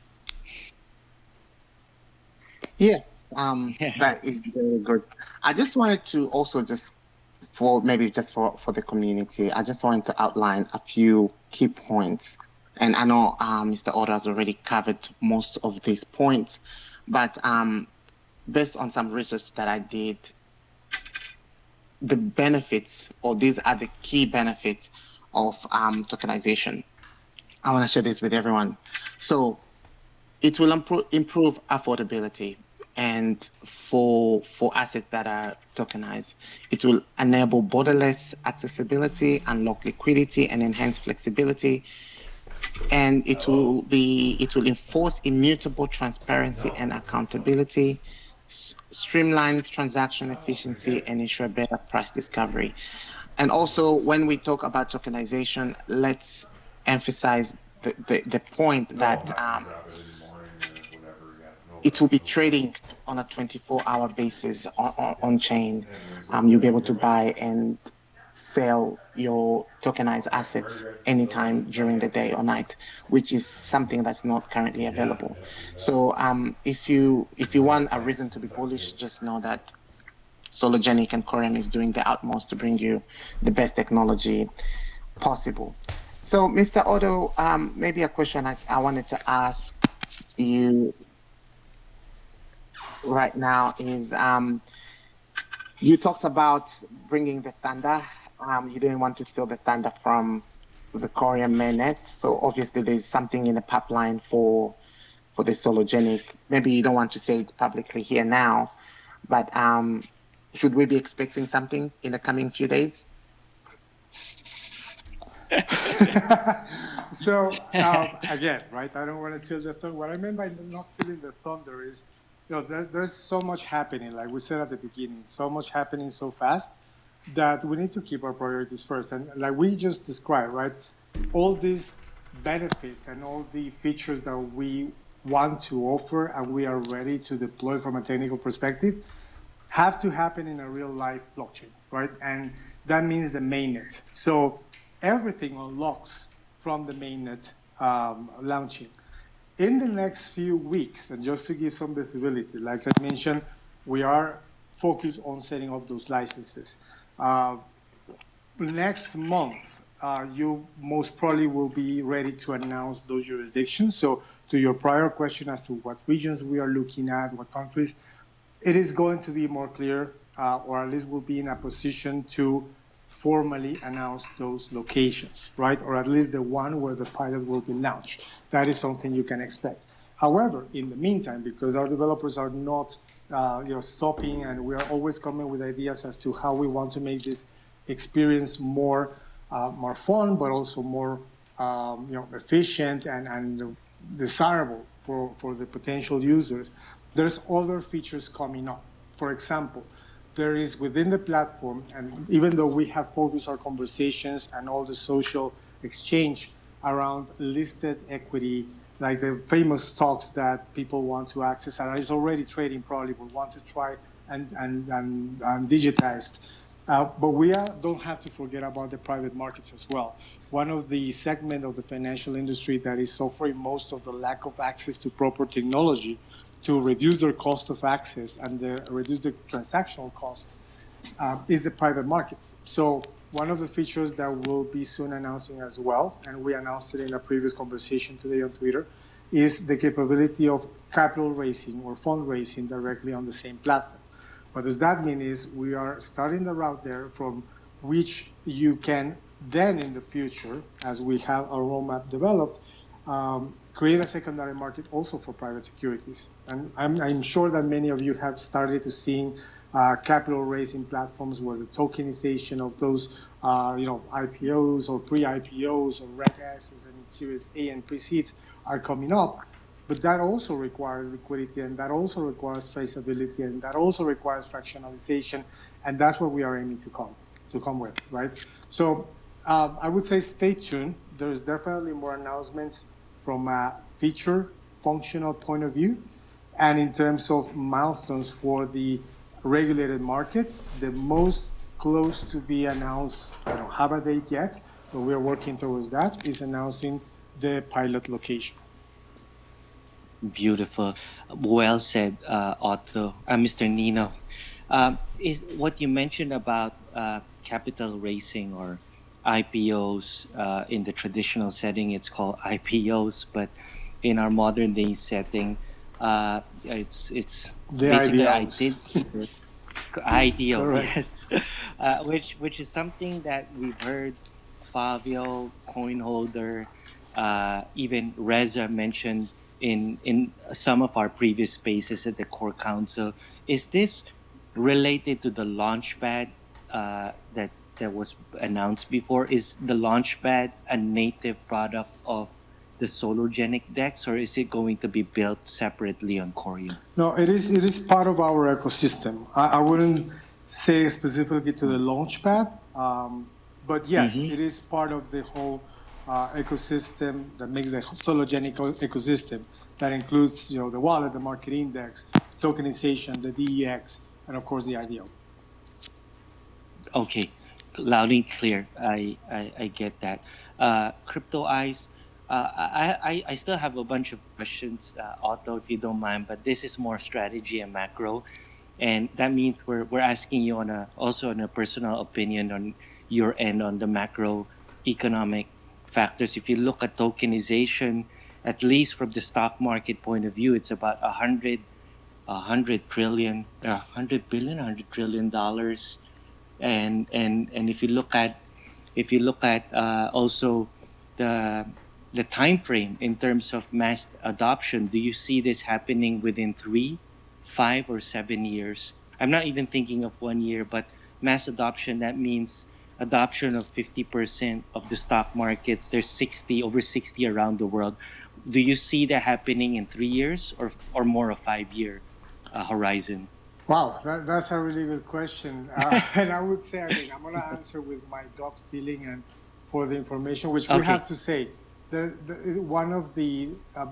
Yes, Yeah. that is very good. I just wanted to also just for maybe just for the community, I just wanted to outline a few key points. And I know Mr. Otto has already covered most of these points, but based on some research that I did, the benefits, or these are the key benefits of tokenization. I want to share this with everyone. So it will improve affordability, and for assets that are tokenized, it will enable borderless accessibility, unlock liquidity, and enhance flexibility. And it will enforce immutable transparency and accountability, streamline transaction efficiency, and ensure better price discovery. And also, when we talk about tokenization, let's emphasize the point that it will be trading on a 24-hour basis on chain. You'll be able to buy and sell your tokenized assets anytime during the day or night, which is something that's not currently available. So if you want a reason to be bullish, just know that Sologenic and Corium is doing the utmost to bring you the best technology possible. So, Mr. Otto, maybe a question I wanted to ask you right now is you talked about bringing the thunder. You didn't want to steal the thunder from the Corium mainnet. So obviously there's something in the pipeline for the Sologenic. Maybe you don't want to say it publicly here now, but should we be expecting something in the coming few days? So again, right? I don't want to steal the thunder. What I meant by not stealing the thunder is, there's so much happening. Like we said at the beginning, so much happening so fast that we need to keep our priorities first. And like we just described, right? All these benefits and all the features that we want to offer and we are ready to deploy from a technical perspective have to happen in a real life blockchain, right? And that means the mainnet. So everything unlocks from the mainnet launching. In the next few weeks, and just to give some visibility, like I mentioned, we are focused on setting up those licenses. Next month, you most probably will be ready to announce those jurisdictions. So, to your prior question as to what regions we are looking at, what countries, it is going to be more clear, or at least we'll be in a position to formally announce those locations, right? Or at least the one where the pilot will be launched. That is something you can expect. However, in the meantime, because our developers are not stopping, and we are always coming with ideas as to how we want to make this experience more fun, but also more efficient and desirable for the potential users. There's other features coming up. For example, there is within the platform, and even though we have focused our conversations and all the social exchange around listed equity, like the famous stocks that people want to access and is already trading, probably will want to try and digitized. But we don't have to forget about the private markets as well. One of the segment of the financial industry that is suffering most of the lack of access to proper technology to reduce their cost of access and reduce the transactional cost is the private markets. So one of the features that we'll be soon announcing as well, and we announced it in a previous conversation today on Twitter, is the capability of capital raising or fundraising directly on the same platform. What does that mean is we are starting the route there from which you can then in the future, as we have our roadmap developed, create a secondary market also for private securities. And I'm sure that many of you have started to seeing capital raising platforms where the tokenization of those IPOs or pre-IPOs or Reg S's and Series A and pre-seeds are coming up. But that also requires liquidity, and that also requires traceability, and that also requires fractionalization, and that's what we are aiming to come with, right? So I would say stay tuned. There's definitely more announcements from a feature functional point of view, and in terms of milestones for the regulated markets, the most close to be announced, I don't have a date yet, but we are working towards that, is announcing the pilot location. Beautiful. Well said, Otto. Mr. Nino. Is what you mentioned about capital raising or IPOs in the traditional setting, it's called IPOs, but in our modern day setting, it's The basically I IDOs. did hear IDO, Correct. yes, which is something that we've heard Fabio, Coinholder, even Reza mentioned in some of our previous spaces at the Core Council. Is this related to the Launchpad that was announced before? Is the Launchpad a native product of the Sologenic Dex, or is it going to be built separately on Corium? No, it is. It is part of our ecosystem. I wouldn't say specifically to the launchpad, but yes, Mm-hmm. it is part of the whole ecosystem that makes the Sologenic ecosystem. That includes, the wallet, the market index, tokenization, the DEX, and of course the IDO. Okay, loud and clear. I get that. Crypto Eyes. I still have a bunch of questions, Otto, if you don't mind, but this is more strategy and macro, and that means we're asking you on a also on a personal opinion on your end on the macro economic factors. If you look at tokenization, at least from the stock market point of view, it's about a hundred trillion, a hundred billion, $100 trillion, and if you look at also the the time frame in terms of mass adoption, do you see this happening within 3, 5, or 7 years? I'm not even thinking of 1 year, but mass adoption, that means adoption of 50% of the stock markets. There's 60, over 60 around the world. Do you see that happening in 3 years or more, a 5 year horizon? Wow, that's a really good question. And I would say, again, I'm going to answer with my gut feeling and for the information, which we have Okay. to say. One of the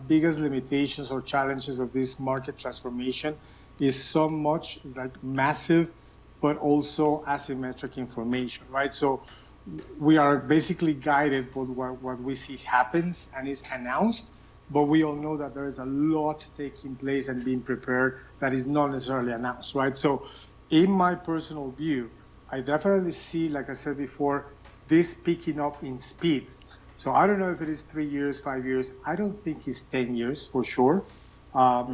biggest limitations or challenges of this market transformation is so much like massive, but also asymmetric information, right? So we are basically guided by what we see happens and is announced, but we all know that there is a lot taking place and being prepared that is not necessarily announced, right? So, in my personal view, I definitely see, like I said before, this picking up in speed. So, I don't know if it is 3 years, 5 years. I don't think it's 10 years for sure.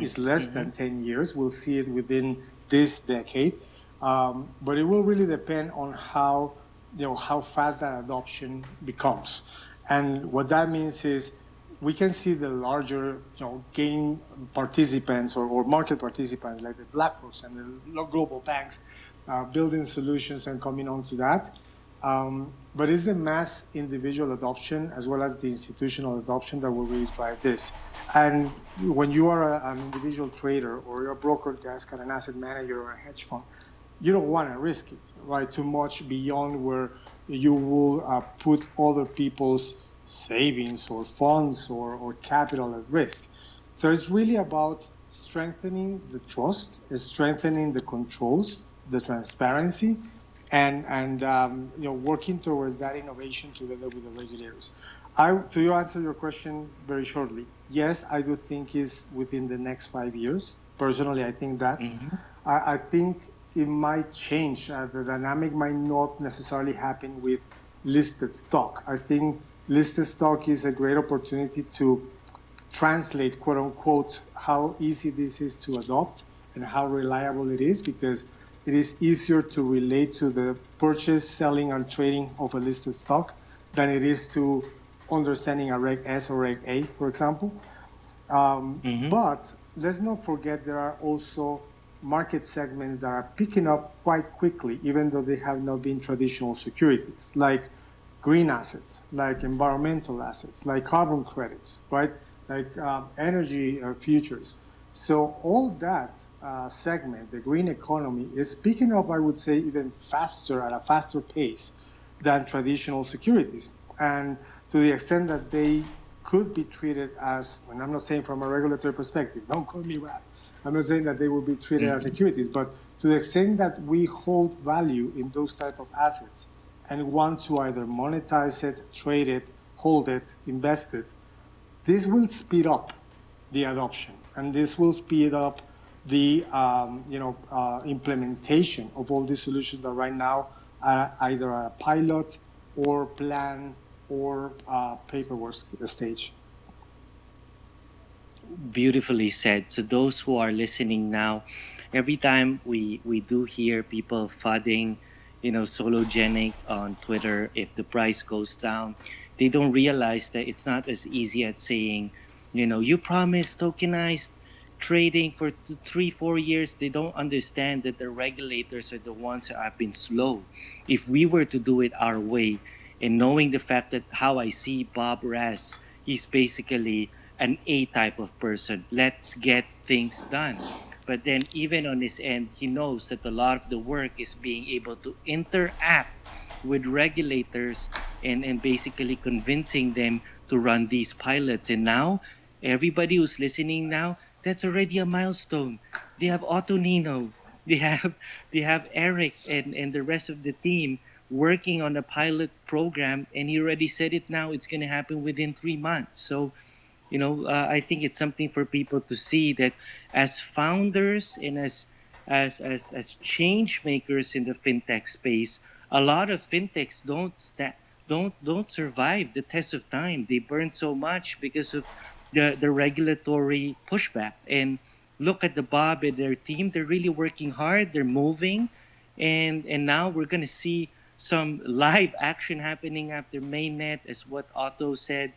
It's less Mm-hmm. than 10 years. We'll see it within this decade. But it will really depend on how fast that adoption becomes. And what that means is we can see the larger game participants or market participants like the BlackRocks and the global banks building solutions and coming on to that. But it's the mass individual adoption as well as the institutional adoption that will really drive this. And when you are an individual trader or you're a broker desk at an asset manager or a hedge fund, you don't want to risk it, right? Too much beyond where you will put other people's savings or funds or capital at risk. So it's really about strengthening the trust, strengthening the controls, the transparency, and working towards that innovation together with the regulators. To answer your question very shortly, yes, I do think is within the next 5 years. Personally, I think that. Mm-hmm. I think it might change. The dynamic might not necessarily happen with listed stock. I think listed stock is a great opportunity to translate, quote unquote, how easy this is to adopt and how reliable it is, because it is easier to relate to the purchase, selling, and trading of a listed stock than it is to understanding a Reg S or Reg A, for example. Mm-hmm. But let's not forget there are also market segments that are picking up quite quickly, even though they have not been traditional securities, like green assets, like environmental assets, like carbon credits, right? Like energy futures. So all that segment, the green economy, is picking up, I would say, even faster at a faster pace than traditional securities. And to the extent that they could be treated as, and I'm not saying from a regulatory perspective, don't call me that. I'm not saying that they will be treated as Mm-hmm. securities, but to the extent that we hold value in those type of assets and want to either monetize it, trade it, hold it, invest it, this will speed up the adoption. and this will speed up the implementation of all these solutions that right now are either a pilot or plan or paperwork stage. Beautifully said. So those who are listening now, every time we do hear people fudding, sologenic on Twitter, if the price goes down, they don't realize that it's not as easy as saying, you promised tokenized trading for 3 4 years. They don't understand that the regulators are the ones that have been slow. If we were to do it our way, and knowing the fact that how I see Bob Raz, he's basically an A type of person. Let's get things done. But then, even on his end, he knows that a lot of the work is being able to interact with regulators and basically convincing them to run these pilots. And now, everybody who's listening now, that's already a milestone. They have Otto Nino, they have they have Eric and the rest of the team working on a pilot program, and he already said it now. It's going to happen within 3 months. So I think it's something for people to see that as founders and as change makers in the fintech space, a lot of fintechs don't survive the test of time. They burn so much because of the regulatory pushback. And look at the Bob and their team; they're really working hard. They're moving, and now we're gonna see some live action happening after mainnet, as what Otto said,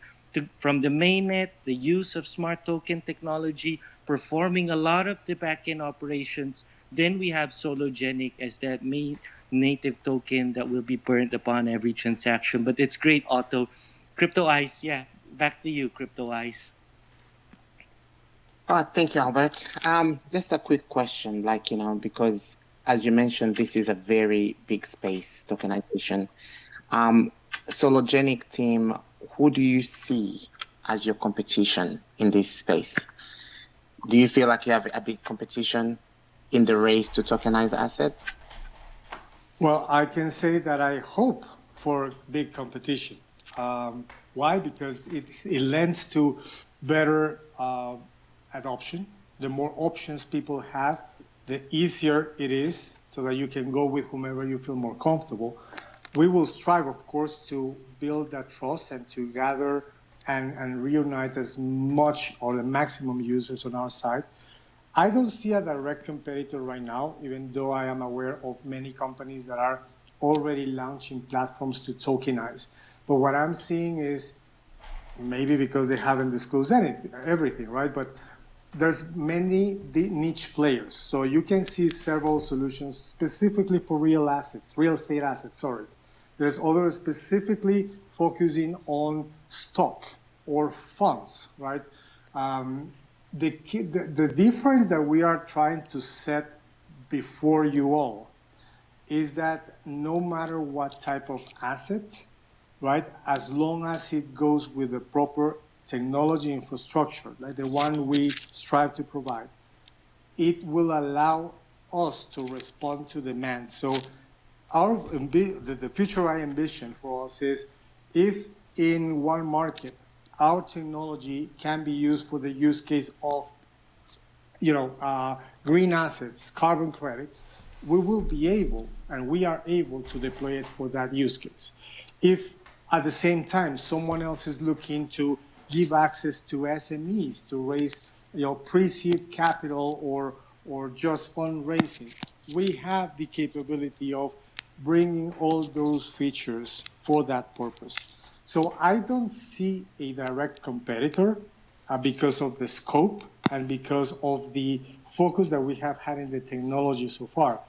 from the mainnet, the use of smart token technology, performing a lot of the backend operations. Then we have Sologenic as that main native token that will be burned upon every transaction. But it's great, Otto. Crypto Ice, yeah. Back to you, Crypto Ice. Thank you, Albert. Just a quick question, because as you mentioned, this is a very big space, tokenization. Um, Sologenic team, who do you see as your competition in this space? Do you feel like you have a big competition in the race to tokenize assets? Well, I can say that I hope for big competition. Why? Because it lends to better adoption. The more options people have, the easier it is so that you can go with whomever you feel more comfortable. We will strive, of course, to build that trust and to gather and reunite as much or the maximum users on our side. I don't see a direct competitor right now, even though I am aware of many companies that are already launching platforms to tokenize. But what I'm seeing is, maybe because they haven't disclosed everything, right? But there's many niche players. So you can see several solutions specifically for real estate assets, sorry. There's others specifically focusing on stock or funds, right? The difference that we are trying to set before you all is that no matter what type of asset, right, as long as it goes with the proper technology infrastructure, like the one we strive to provide, it will allow us to respond to demand. So the future I envision for us is, if in one market our technology can be used for the use case of green assets, carbon credits, we will be able, and we are able to deploy it for that use case. If at the same time someone else is looking to give access to SMEs to raise, pre-seed capital or just fundraising, we have the capability of bringing all those features for that purpose. So I don't see a direct competitor because of the scope and because of the focus that we have had in the technology so far.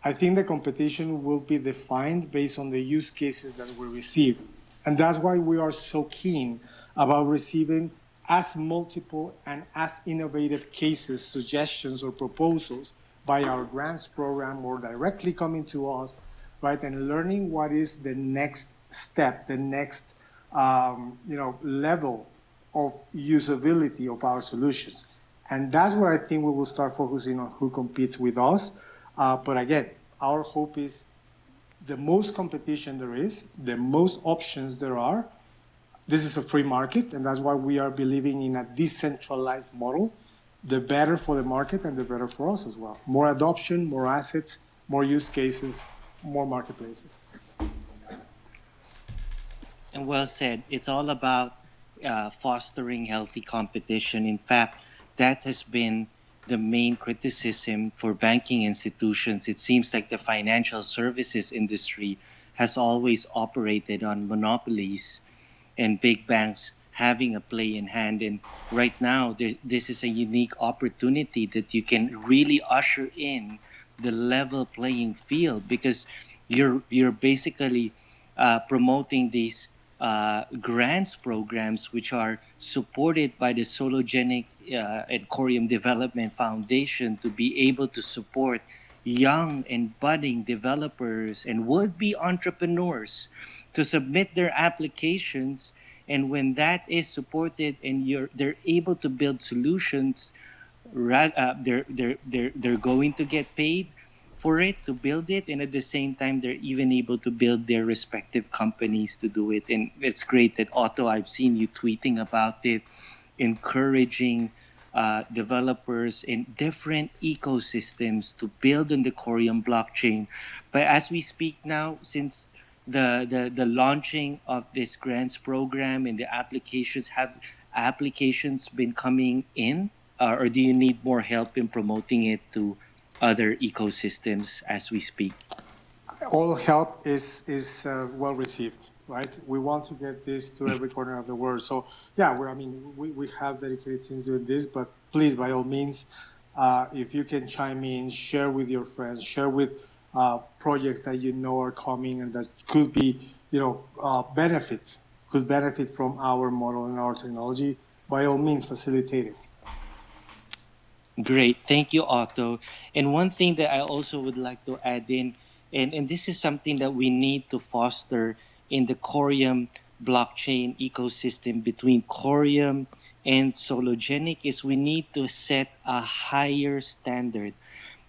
I think the competition will be defined based on the use cases that we receive. And that's why we are so keen about receiving as multiple and as innovative cases, suggestions, or proposals by our grants program or directly coming to us, right, and learning what is the next step, the next level of usability of our solutions. And that's where I think we will start focusing on who competes with us. But again, our hope is the most competition there is, the most options there are. This is a free market, and that's why we are believing in a decentralized model. the better for the market and the better for us as well. More adoption, more assets, more use cases, more marketplaces. And well said. It's all about fostering healthy competition. In fact, that has been the main criticism for banking institutions. It seems like the financial services industry has always operated on monopolies and big banks having a play in hand. And right now, this is a unique opportunity that you can really usher in the level playing field, because you're basically promoting these grants programs which are supported by the Sologenic and Corium Development Foundation to be able to support young and budding developers and would-be entrepreneurs to submit their applications. And when that is supported and they're able to build solutions, they're going to get paid for it, to build it, and at the same time they're even able to build their respective companies to do it. And it's great that, Otto, I've seen you tweeting about it, encouraging developers in different ecosystems to build on the Corium blockchain. But as we speak now, since the launching of this grants program and the applications, have applications been coming in, or do you need more help in promoting it to other ecosystems as we speak? All help is well received, right? We want to get this to every corner of the world. So yeah, we have dedicated teams doing this, but please, by all means, if you can chime in, share with your friends, share with projects that you know are coming and that could be, could benefit from our model and our technology. By all means, facilitate it. Great. Thank you, Otto. And one thing that I also would like to add in, and this is something that we need to foster in the Corium blockchain ecosystem between Corium and Sologenic, is we need to set a higher standard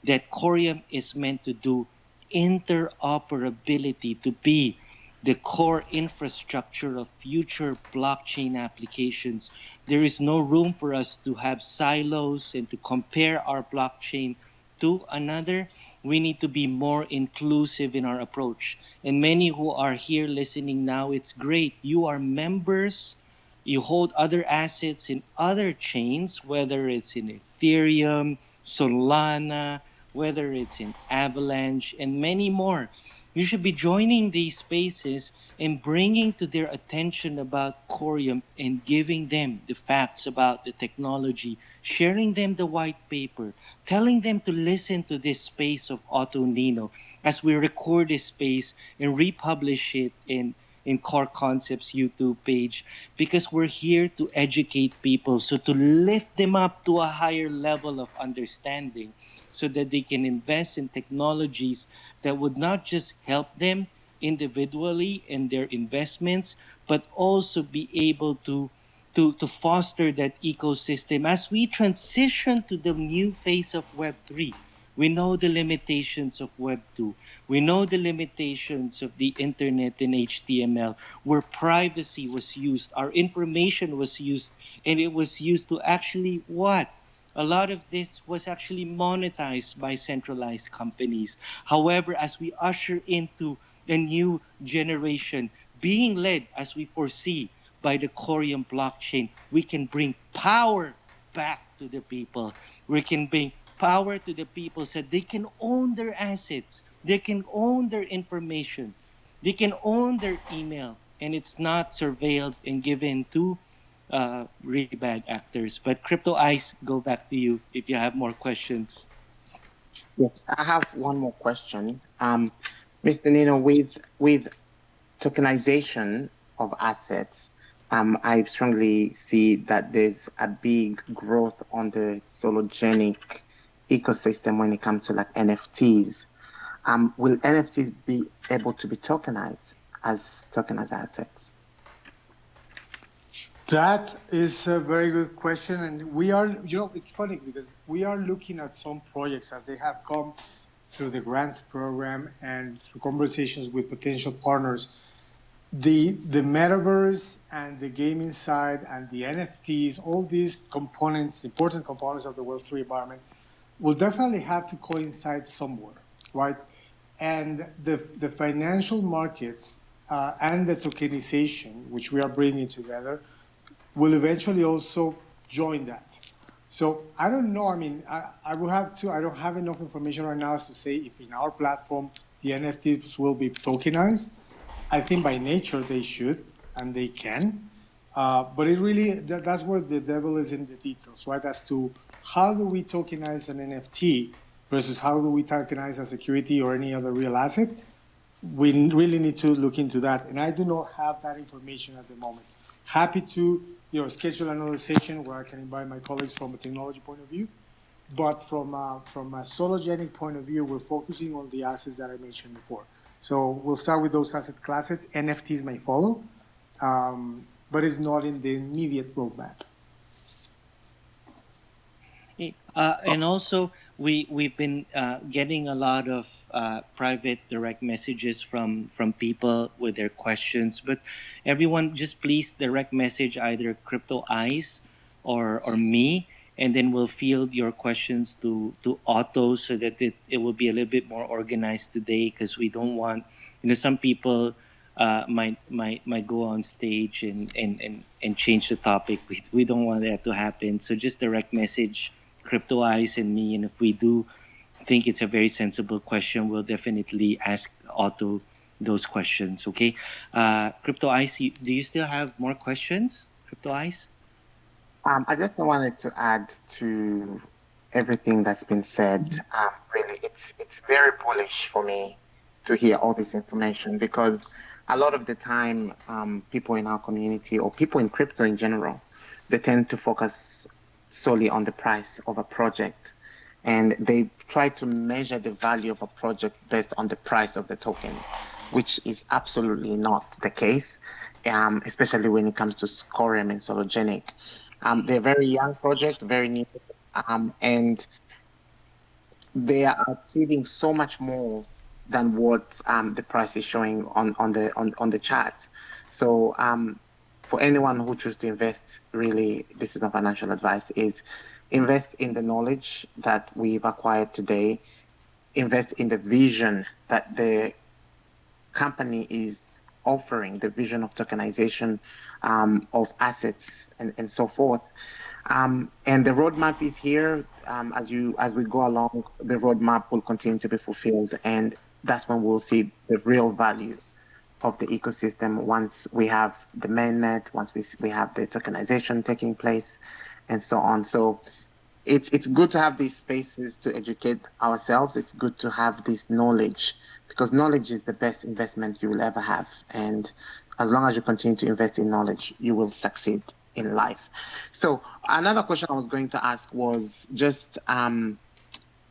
that Corium is meant to do, interoperability, to be the core infrastructure of future blockchain applications. There is no room for us to have silos and to compare our blockchain to another. We need to be more inclusive in our approach. And many who are here listening now, it's great. You are members, you hold other assets in other chains, whether it's in Ethereum, Solana, whether it's in Avalanche, and many more. You should be joining these spaces and bringing to their attention about Corium and giving them the facts about the technology, sharing them the white paper, telling them to listen to this space of Otto Nino as we record this space and republish it in Core Concepts YouTube page, because we're here to educate people, so to lift them up to a higher level of understanding so that they can invest in technologies that would not just help them individually in their investments, but also be able to foster that ecosystem as we transition to the new phase of Web3. We know the limitations of Web 2. We know the limitations of the internet and HTML, where privacy was used, our information was used, and it was used to actually what? A lot of this was actually monetized by centralized companies. However, as we usher into a new generation being led, as we foresee, by the Corium blockchain, we can bring power back to the people. We can bring power to the people so they can own their assets, they can own their information, they can own their email, and it's not surveilled and given to really bad actors. But Crypto Ice, go back to you if you have more questions. Yes, I have one more question. Mr. Nino, with tokenization of assets, I strongly see that there's a big growth on the Sologenic ecosystem when it comes to like NFTs. Will NFTs be able to be tokenized as tokenized assets? That is a very good question. And we are, it's funny because we are looking at some projects as they have come through the grants program and through conversations with potential partners. the metaverse and the gaming side and the NFTs, all these components, important components of the Web3 environment, will definitely have to coincide somewhere, right? And the financial markets and the tokenization, which we are bringing together, will eventually also join that. So I don't know. I mean, I will have to. I don't have enough information right now as to say if in our platform the NFTs will be tokenized. I think by nature they should and they can. But it really that's where the devil is in the details, right? As to how do we tokenize an NFT versus how do we tokenize a security or any other real asset. We really need to look into that, and I do not have that information at the moment. Happy to schedule another session where I can invite my colleagues from a technology point of view. But from a sologenic point of view, we're focusing on the assets that I mentioned before. So we'll start with those asset classes. NFTs may follow, but it's not in the immediate roadmap. And also, we've been getting a lot of private direct messages from people with their questions. But everyone, just please direct message either Crypto Eyes or me, and then we'll field your questions to Otto so that it will be a little bit more organized today, because we don't want, some people might go on stage and change the topic. We don't want that to happen. So just direct message Crypto Eyes and me, and if we do think it's a very sensible question, we'll definitely ask Otto those questions. Okay, Crypto Eyes, do you still have more questions, Crypto Eyes? I just wanted to add to everything that's been said. Really, it's very bullish for me to hear all this information, because a lot of the time, people in our community or people in crypto in general, they tend to focus solely on the price of a project, and they try to measure the value of a project based on the price of the token, which is absolutely not the case, especially when it comes to Scorium and Sologenic. They're very young project, very new, and they are achieving so much more than what the price is showing on the chart. So for anyone who chooses to invest, really, this is not financial advice, is invest in the knowledge that we've acquired today, invest in the vision that the company is offering, the vision of tokenization of assets and so forth. And the roadmap is here. As we go along, the roadmap will continue to be fulfilled, and that's when we'll see the real value of the ecosystem once we have the mainnet, once we have the tokenization taking place, and so on. So it's good to have these spaces to educate ourselves. It's good to have this knowledge, because knowledge is the best investment you will ever have. And as long as you continue to invest in knowledge, you will succeed in life. So another question I was going to ask was just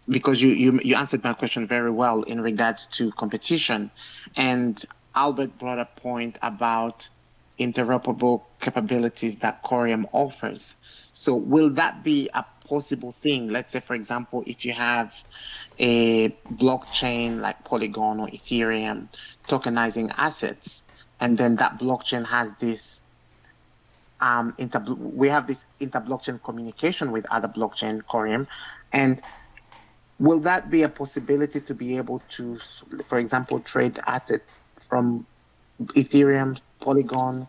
because you answered my question very well in regards to competition, and Albert brought a point about interoperable capabilities that Corium offers. So will that be a possible thing? Let's say, for example, if you have a blockchain like Polygon or Ethereum tokenizing assets, and then that blockchain has this we have this inter-blockchain communication with other blockchain, Corium, and will that be a possibility to be able to, for example, trade assets from Ethereum, Polygon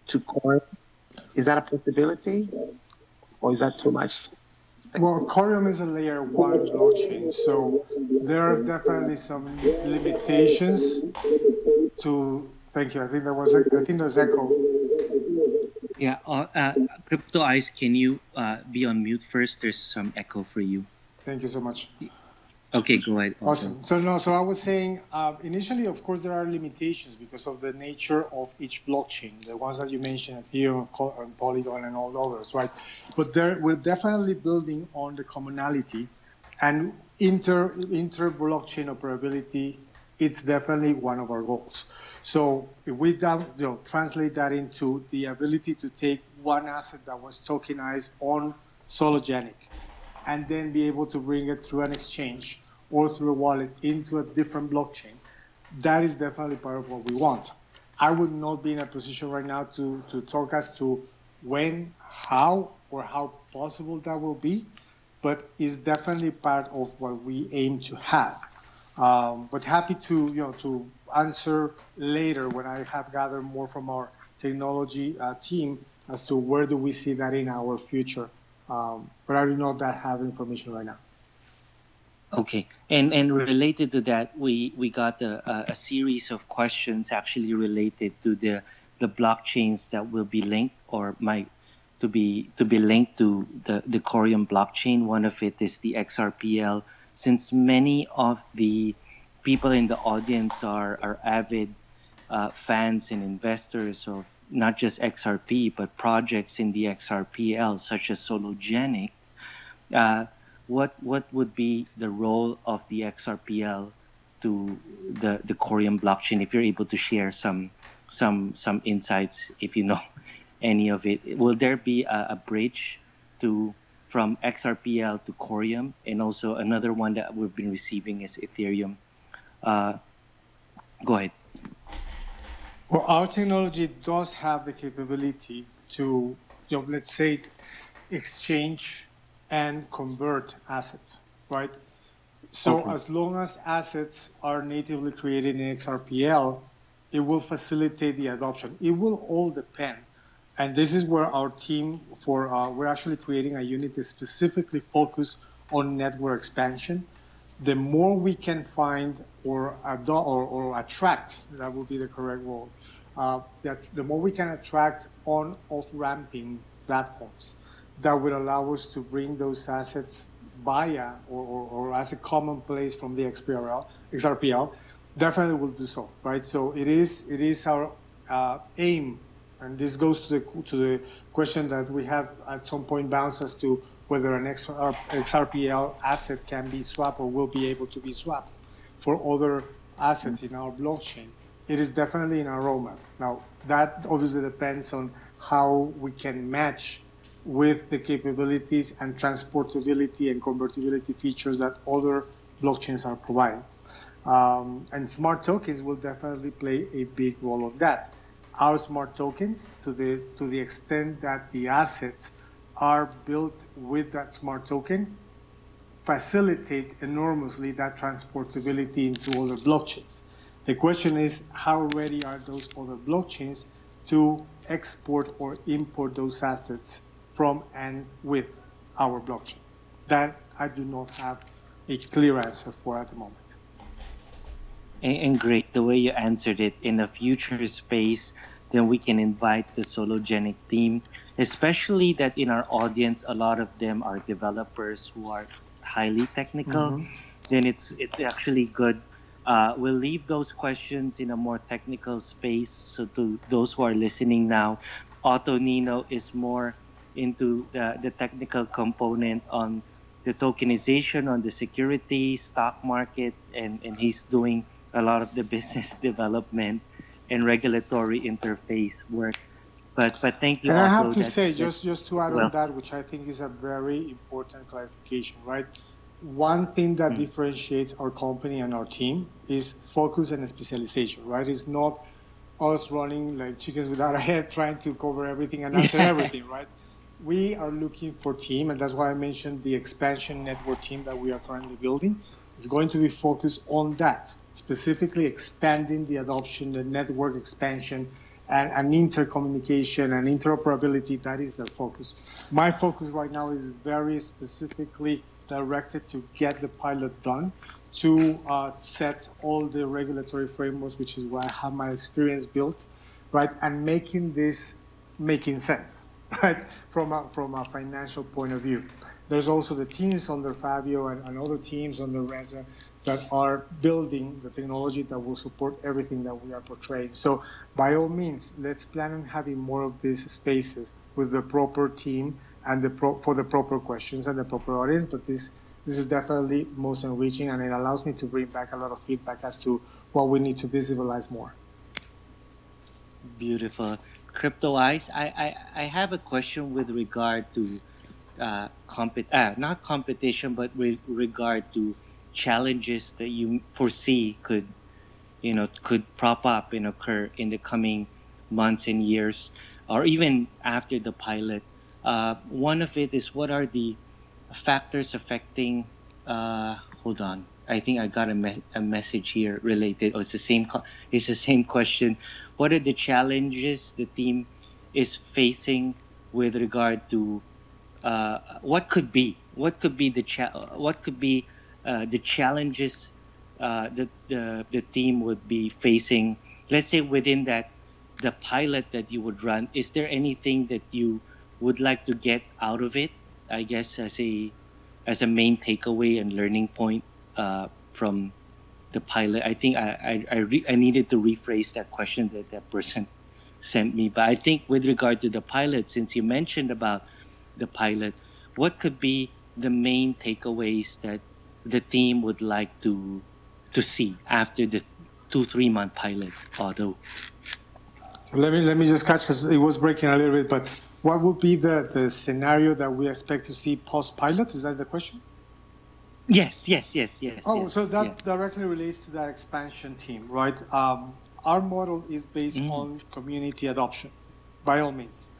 to Coin? Is that a possibility, or is that too much? Well, Corium is a layer one blockchain, so there are definitely some limitations to. Thank you. I think I think there's echo. Yeah, Crypto Eyes, can you be on mute first? There's some echo for you. Thank you so much. Okay, go ahead. Awesome. So I was saying, initially, of course, there are limitations because of the nature of each blockchain, the ones that you mentioned, Ethereum, and Polygon, and all others, right? But we're definitely building on the commonality and inter blockchain operability. It's definitely one of our goals. So if we translate that into the ability to take one asset that was tokenized on Sologenic, and then be able to bring it through an exchange or through a wallet into a different blockchain, that is definitely part of what we want. I would not be in a position right now to talk as to when, how, or how possible that will be, but it's definitely part of what we aim to have. But happy to to answer later when I have gathered more from our technology team as to where do we see that in our future. But I do not have information right now. Okay, and related to that, we got a series of questions actually related to the blockchains that will be linked or might to be linked to the Corium blockchain. One of it is the XRPL. Since many of the people in the audience are avid fans and investors of not just XRP but projects in the XRPL such as Sologenic, uh, what would be the role of the XRPL to the Corium blockchain? If you're able to share some insights, if you know any of it, will there be a bridge to from XRPL to Corium? And also another one that we've been receiving is Ethereum. Uh, Go ahead. Well, our technology does have the capability to, let's say, exchange and convert assets, right? So Okay. as long as assets are natively created in XRPL, it will facilitate the adoption. It will all depend. And this is where our team we're actually creating a unit that specifically focus on network expansion. The more we can find or or attract, that would be the correct word. The more we can attract on off ramping platforms that would allow us to bring those assets via or as a commonplace from the XRPL, definitely will do so, right? So it is our aim, and this goes to the question that we have at some point bounced as to whether an XRPL asset can be swapped or will be able to be swapped for other assets in our blockchain. It is definitely in our roadmap. Now, that obviously depends on how we can match with the capabilities and transportability and convertibility features that other blockchains are providing. And smart tokens will definitely play a big role of that. Our smart tokens, to the extent that the assets are built with that smart token, facilitate enormously that transportability into other blockchains. The question is, how ready are those other blockchains to export or import those assets from and with our blockchain? That I do not have a clear answer for at the moment. And great the way you answered it. In a future space, then we can invite the Sologenic team, especially that in our audience, a lot of them are developers who are highly technical. Mm-hmm. Then it's actually good. We'll leave those questions in a more technical space. So to those who are listening now, Otto Nino is more into the technical component on the tokenization on the security stock market, and he's doing a lot of the business development and regulatory interface work. But thank you, And I have Otto. to say, That's just to add on well. that, which I think is a very important clarification, right? One thing that Mm. differentiates our company and our team is focus and specialization, right? It's not us running like chickens without a head, trying to cover everything and answer everything, right? We are looking for team, and that's why I mentioned the expansion network team that we are currently building. Is going to be focused on that, specifically expanding the adoption, the network expansion, and intercommunication and interoperability. That is the focus. My focus right now is very specifically directed to get the pilot done, to set all the regulatory frameworks, which is where I have my experience built, right, and making this making sense, right, from a financial point of view. There's also the teams under Fabio and other teams under Reza that are building the technology that will support everything that we are portraying. So by all means, let's plan on having more of these spaces with the proper team and for the proper questions and the proper audience. But this is definitely most enriching, and it allows me to bring back a lot of feedback as to what we need to visualize more. Beautiful. Crypto Eyes, I have a question with regard to not competition, but with regard to challenges that you foresee could prop up and occur in the coming months and years, or even after the pilot. One of it is, what are the factors affecting? Hold on, I think I got a message here related. Oh, it's the same question. What are the challenges the team is facing with regard to what could be the challenges the team would be facing, let's say within that the pilot that you would run. Is there anything that you would like to get out of it, I guess, as a main takeaway and learning point from the pilot? I think I needed to rephrase that question that that person sent me. But I think with regard to the pilot, since you mentioned about the pilot, what could be the main takeaways that the team would like to see after the 2 3 month pilot, Otto? So let me just catch, because it was breaking a little bit. But what would be the scenario that we expect to see post pilot? Is that the question? Yes. Oh, so Yeah. that directly relates to that expansion team, right? Our model is based on community adoption, by all means.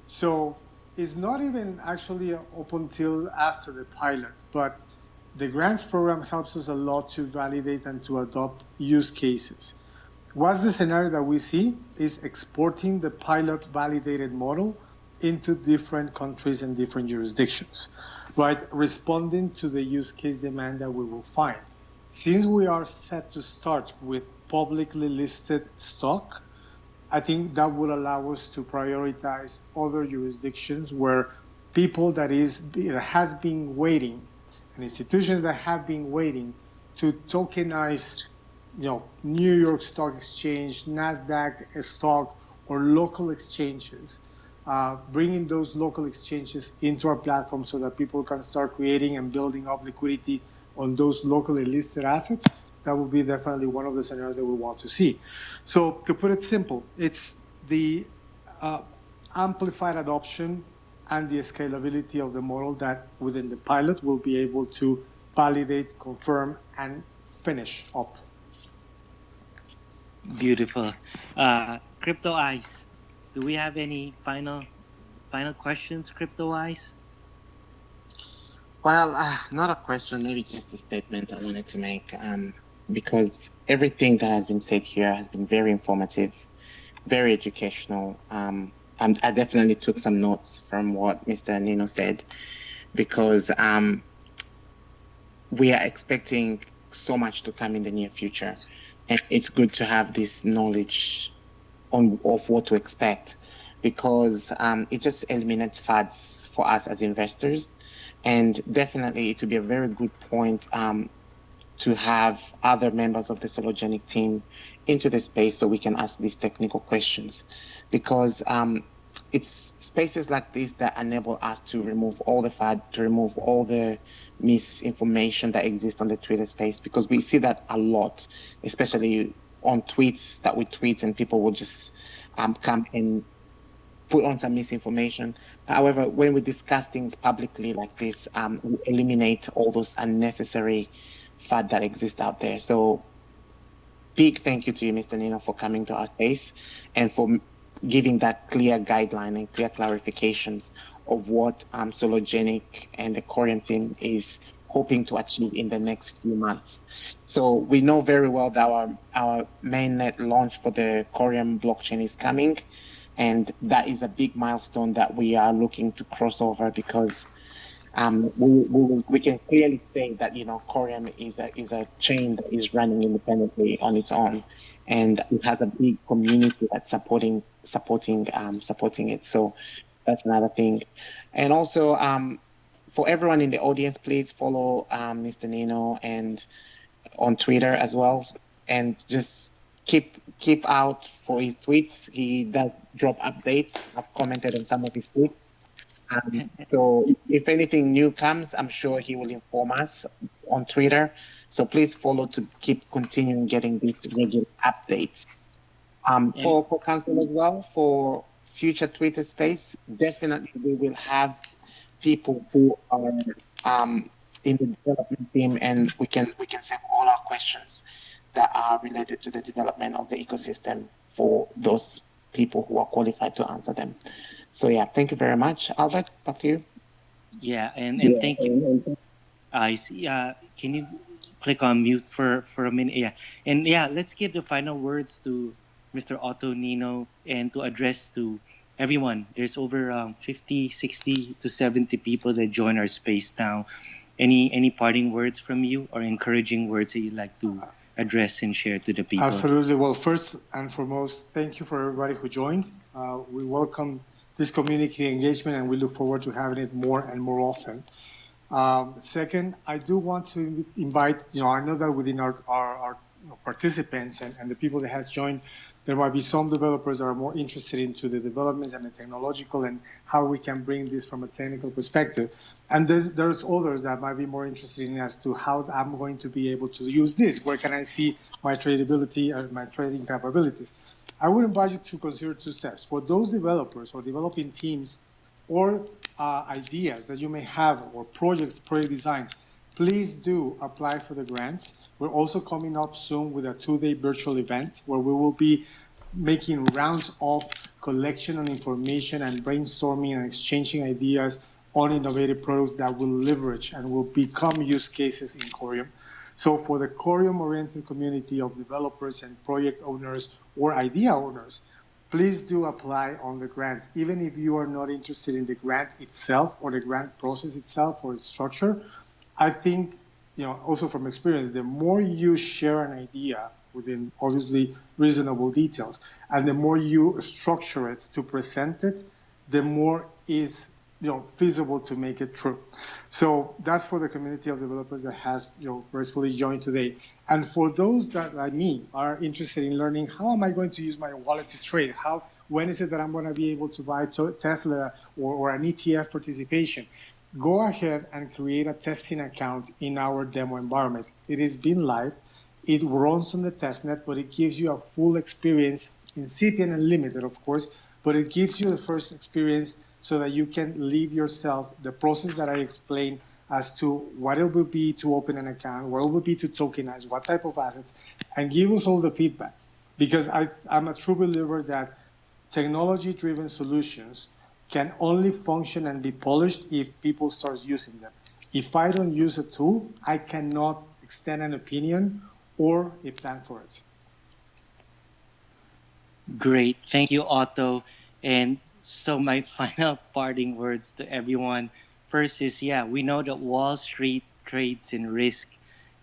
So it's not even actually up until after the pilot, but the grants program helps us a lot to validate and to adopt use cases. What's the scenario that we see is exporting the pilot validated model into different countries and different jurisdictions, right? Responding to the use case demand that we will find. Since we are set to start with publicly listed stock, I think that will allow us to prioritize other jurisdictions where people that has been waiting, and institutions that have been waiting to tokenize, New York Stock Exchange, Nasdaq stock, or local exchanges. Bringing those local exchanges into our platform so that people can start creating and building up liquidity on those locally listed assets. That would be definitely one of the scenarios that we want to see. So to put it simple, it's the amplified adoption and the scalability of the model that within the pilot will be able to validate, confirm, and finish up. Beautiful. Crypto Eyes, do we have any final questions, Crypto Eyes? Well, not a question, maybe just a statement I wanted to make. Because everything that has been said here has been very informative, very educational. I definitely took some notes from what Mr. Nino said, because we are expecting so much to come in the near future, and it's good to have this knowledge of what to expect, because it just eliminates fads for us as investors, and definitely it would be a very good point to have other members of the Sologenic team into the space so we can ask these technical questions, because it's spaces like this that enable us to remove all the fad, to remove all the misinformation that exists on the Twitter space, because we see that a lot, especially on tweets that we tweet, and people will just come and put on some misinformation. However, when we discuss things publicly like this, we eliminate all those unnecessary fat that exists out there. So big thank you to you, Mr. Nino, for coming to our space and for giving that clear guideline and clear clarifications of what Sologenic and the Corium team is hoping to achieve in the next few months. So we know very well that our mainnet launch for the Corium blockchain is coming, and that is a big milestone that we are looking to cross over, because we can clearly say that Corium is a chain that is running independently on its own, and it has a big community that's supporting it. So that's another thing. And also for everyone in the audience, please follow Mr. Nino and on Twitter as well, and just keep out for his tweets. He does drop updates. I've commented on some of his tweets. So if anything new comes, I'm sure he will inform us on Twitter. So please follow to keep continuing getting these regular updates. For council as well, for future Twitter space, definitely we will have people who are in the development team, and we can save all our questions that are related to the development of the ecosystem for those people who are qualified to answer them. So yeah, thank you very much. Albert, back to you. Yeah, and thank you. I see. Can you click on mute for a minute? Yeah, and yeah, let's give the final words to Mr. Otto Nino and to address to everyone. There's over 50, 60 to 70 people that join our space now. Any parting words from you or encouraging words that you'd like to address and share to the people? Absolutely. Well, first and foremost, thank you for everybody who joined. We welcome this community engagement and we look forward to having it more and more often. Second, I do want to invite, I know that within our participants and the people that has joined, there might be some developers that are more interested into the developments and the technological and how we can bring this from a technical perspective. And there's others that might be more interested in as to how I'm going to be able to use this. Where can I see my tradability and my trading capabilities? I would invite you to consider two steps. For those developers or developing teams or ideas that you may have or project designs, please do apply for the grants. We're also coming up soon with a 2-day virtual event where we will be making rounds of collection on information and brainstorming and exchanging ideas on innovative products that will leverage and will become use cases in Corium. So for the Corium-oriented community of developers and project owners or idea owners, please do apply on the grants. Even if you are not interested in the grant itself or the grant process itself or its structure, I think, also from experience, the more you share an idea within obviously reasonable details, and the more you structure it to present it, the more is feasible to make it true. So that's for the community of developers that has gracefully joined today. And for those that, like me, are interested in learning how am I going to use my wallet to trade, when is it that I'm going to be able to buy Tesla or an ETF participation, go ahead and create a testing account in our demo environment. It has been live. It runs on the testnet, but it gives you a full experience, incipient and limited, of course, but it gives you the first experience so that you can leave yourself the process that I explained as to what it will be to open an account, what it will be to tokenize, what type of assets, and give us all the feedback. Because I'm a true believer that technology-driven solutions can only function and be polished if people start using them. If I don't use a tool, I cannot extend an opinion or a plan for it. Great. Thank you, Otto. And so, my final parting words to everyone first is yeah, we know that Wall Street trades in risk,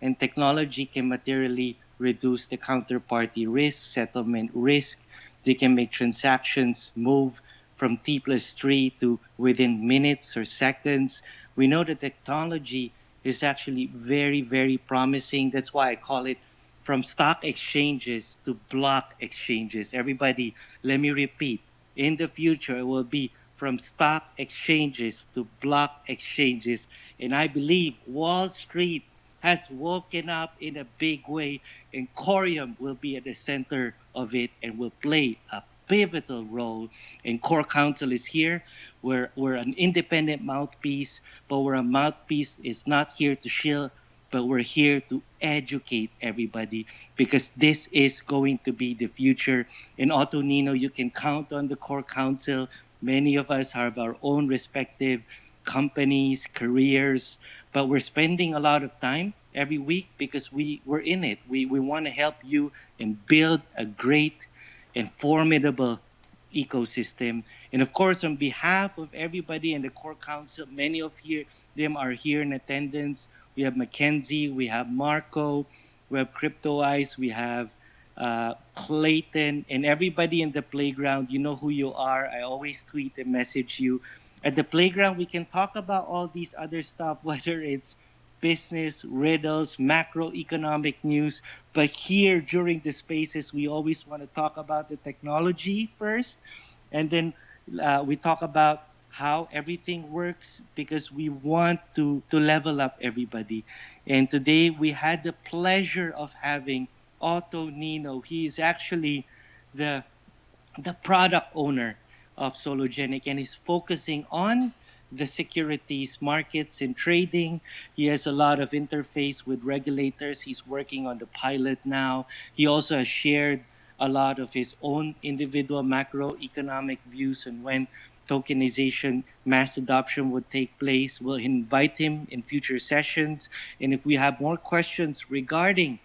and technology can materially reduce the counterparty risk, settlement risk. They can make transactions move from T plus 3 to within minutes or seconds. We know that technology is actually very, very promising. That's why I call it from stock exchanges to block exchanges. Everybody, let me repeat. In the future, it will be from stock exchanges to block exchanges. And I believe Wall Street has woken up in a big way, and Corium will be at the center of it and will play a pivotal role. And Core Council is here. We're an independent mouthpiece, but we're a mouthpiece is not here to shield, but we're here to educate everybody because this is going to be the future. In Otto Nino, you can count on the core council. Many of us have our own respective companies, careers, but we're spending a lot of time every week because we're in it. We want to help you and build a great and formidable ecosystem. And of course, on behalf of everybody in the core council, many of them are here in attendance. We have Mackenzie, we have Marco, we have Crypto Eyes, we have Clayton, and everybody in the playground. You know who you are. I always tweet and message you. At the playground, we can talk about all these other stuff, whether it's business, riddles, macroeconomic news. But here during the spaces, we always want to talk about the technology first. And then we talk about how everything works because we want to level up everybody. And today we had the pleasure of having Otto Nino. He is actually the the product owner of Sologenic and is focusing on the securities markets and trading. He has a lot of interface with regulators. He's working on the pilot now. He also has shared a lot of his own individual macroeconomic views on when tokenization mass adoption would take place. We'll invite him in future sessions. And if we have more questions regarding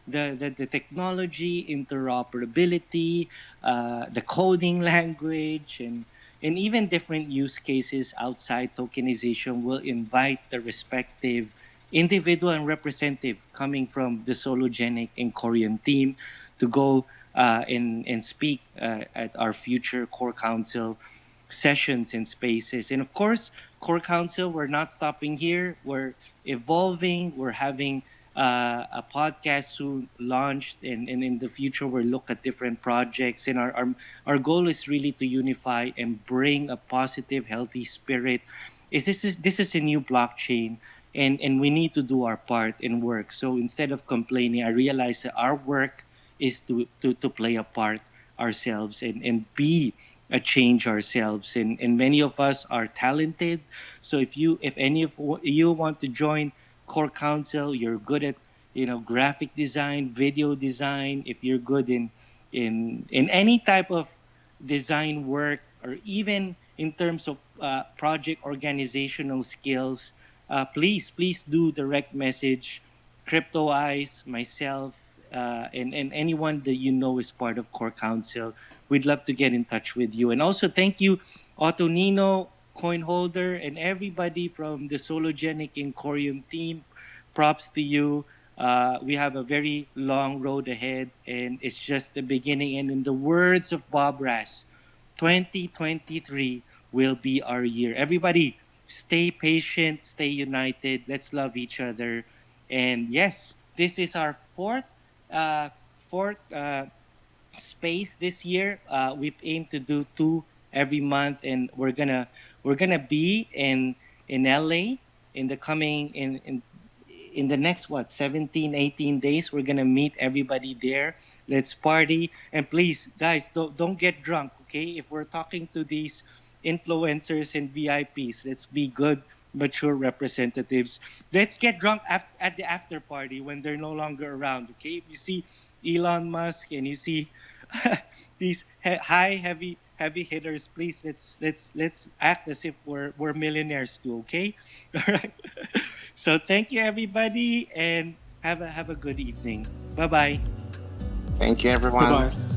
the technology, interoperability, the coding language, and even different use cases outside tokenization, will invite the respective individual and representative coming from the Sologenic and Korean team to go and speak at our future core council sessions and spaces. And of course, core council, we're not stopping here. We're evolving. We're having a podcast soon launched, and in the future we'll look at different projects. And our goal is really to unify and bring a positive, healthy spirit. This is a new blockchain, and we need to do our part and work. So instead of complaining, I realize that our work is to play a part ourselves and be a change ourselves. And many of us are talented. So if any of you want to join core council, you're good at graphic design, video design. If you're good in any type of design work, or even in terms of project organizational skills, please do direct message Crypto Eyes, myself, and anyone that you know is part of core council. We'd love to get in touch with you. And also thank you, Otto Nino, coin holder, and everybody from the Sologenic and Corium team. Props to you. We have a very long road ahead, and it's just the beginning. And in the words of Bob Rass, 2023 will be our year. Everybody, stay patient, stay united. Let's love each other. And yes, this is our fourth space this year. We've aimed to do two every month, and we're gonna be in LA in the coming in the next 17, 18 days. We're gonna meet everybody there. Let's party, and please, guys, don't get drunk. Okay, if we're talking to these influencers and VIPs, let's be good, mature representatives. Let's get drunk at the after party when they're no longer around. Okay, if you see Elon Musk and you see these high heavy hitters, please let's act as if we're millionaires too. Okay. All right. So thank you everybody, and have a good evening. Bye bye. Thank you, Bye everyone. bye.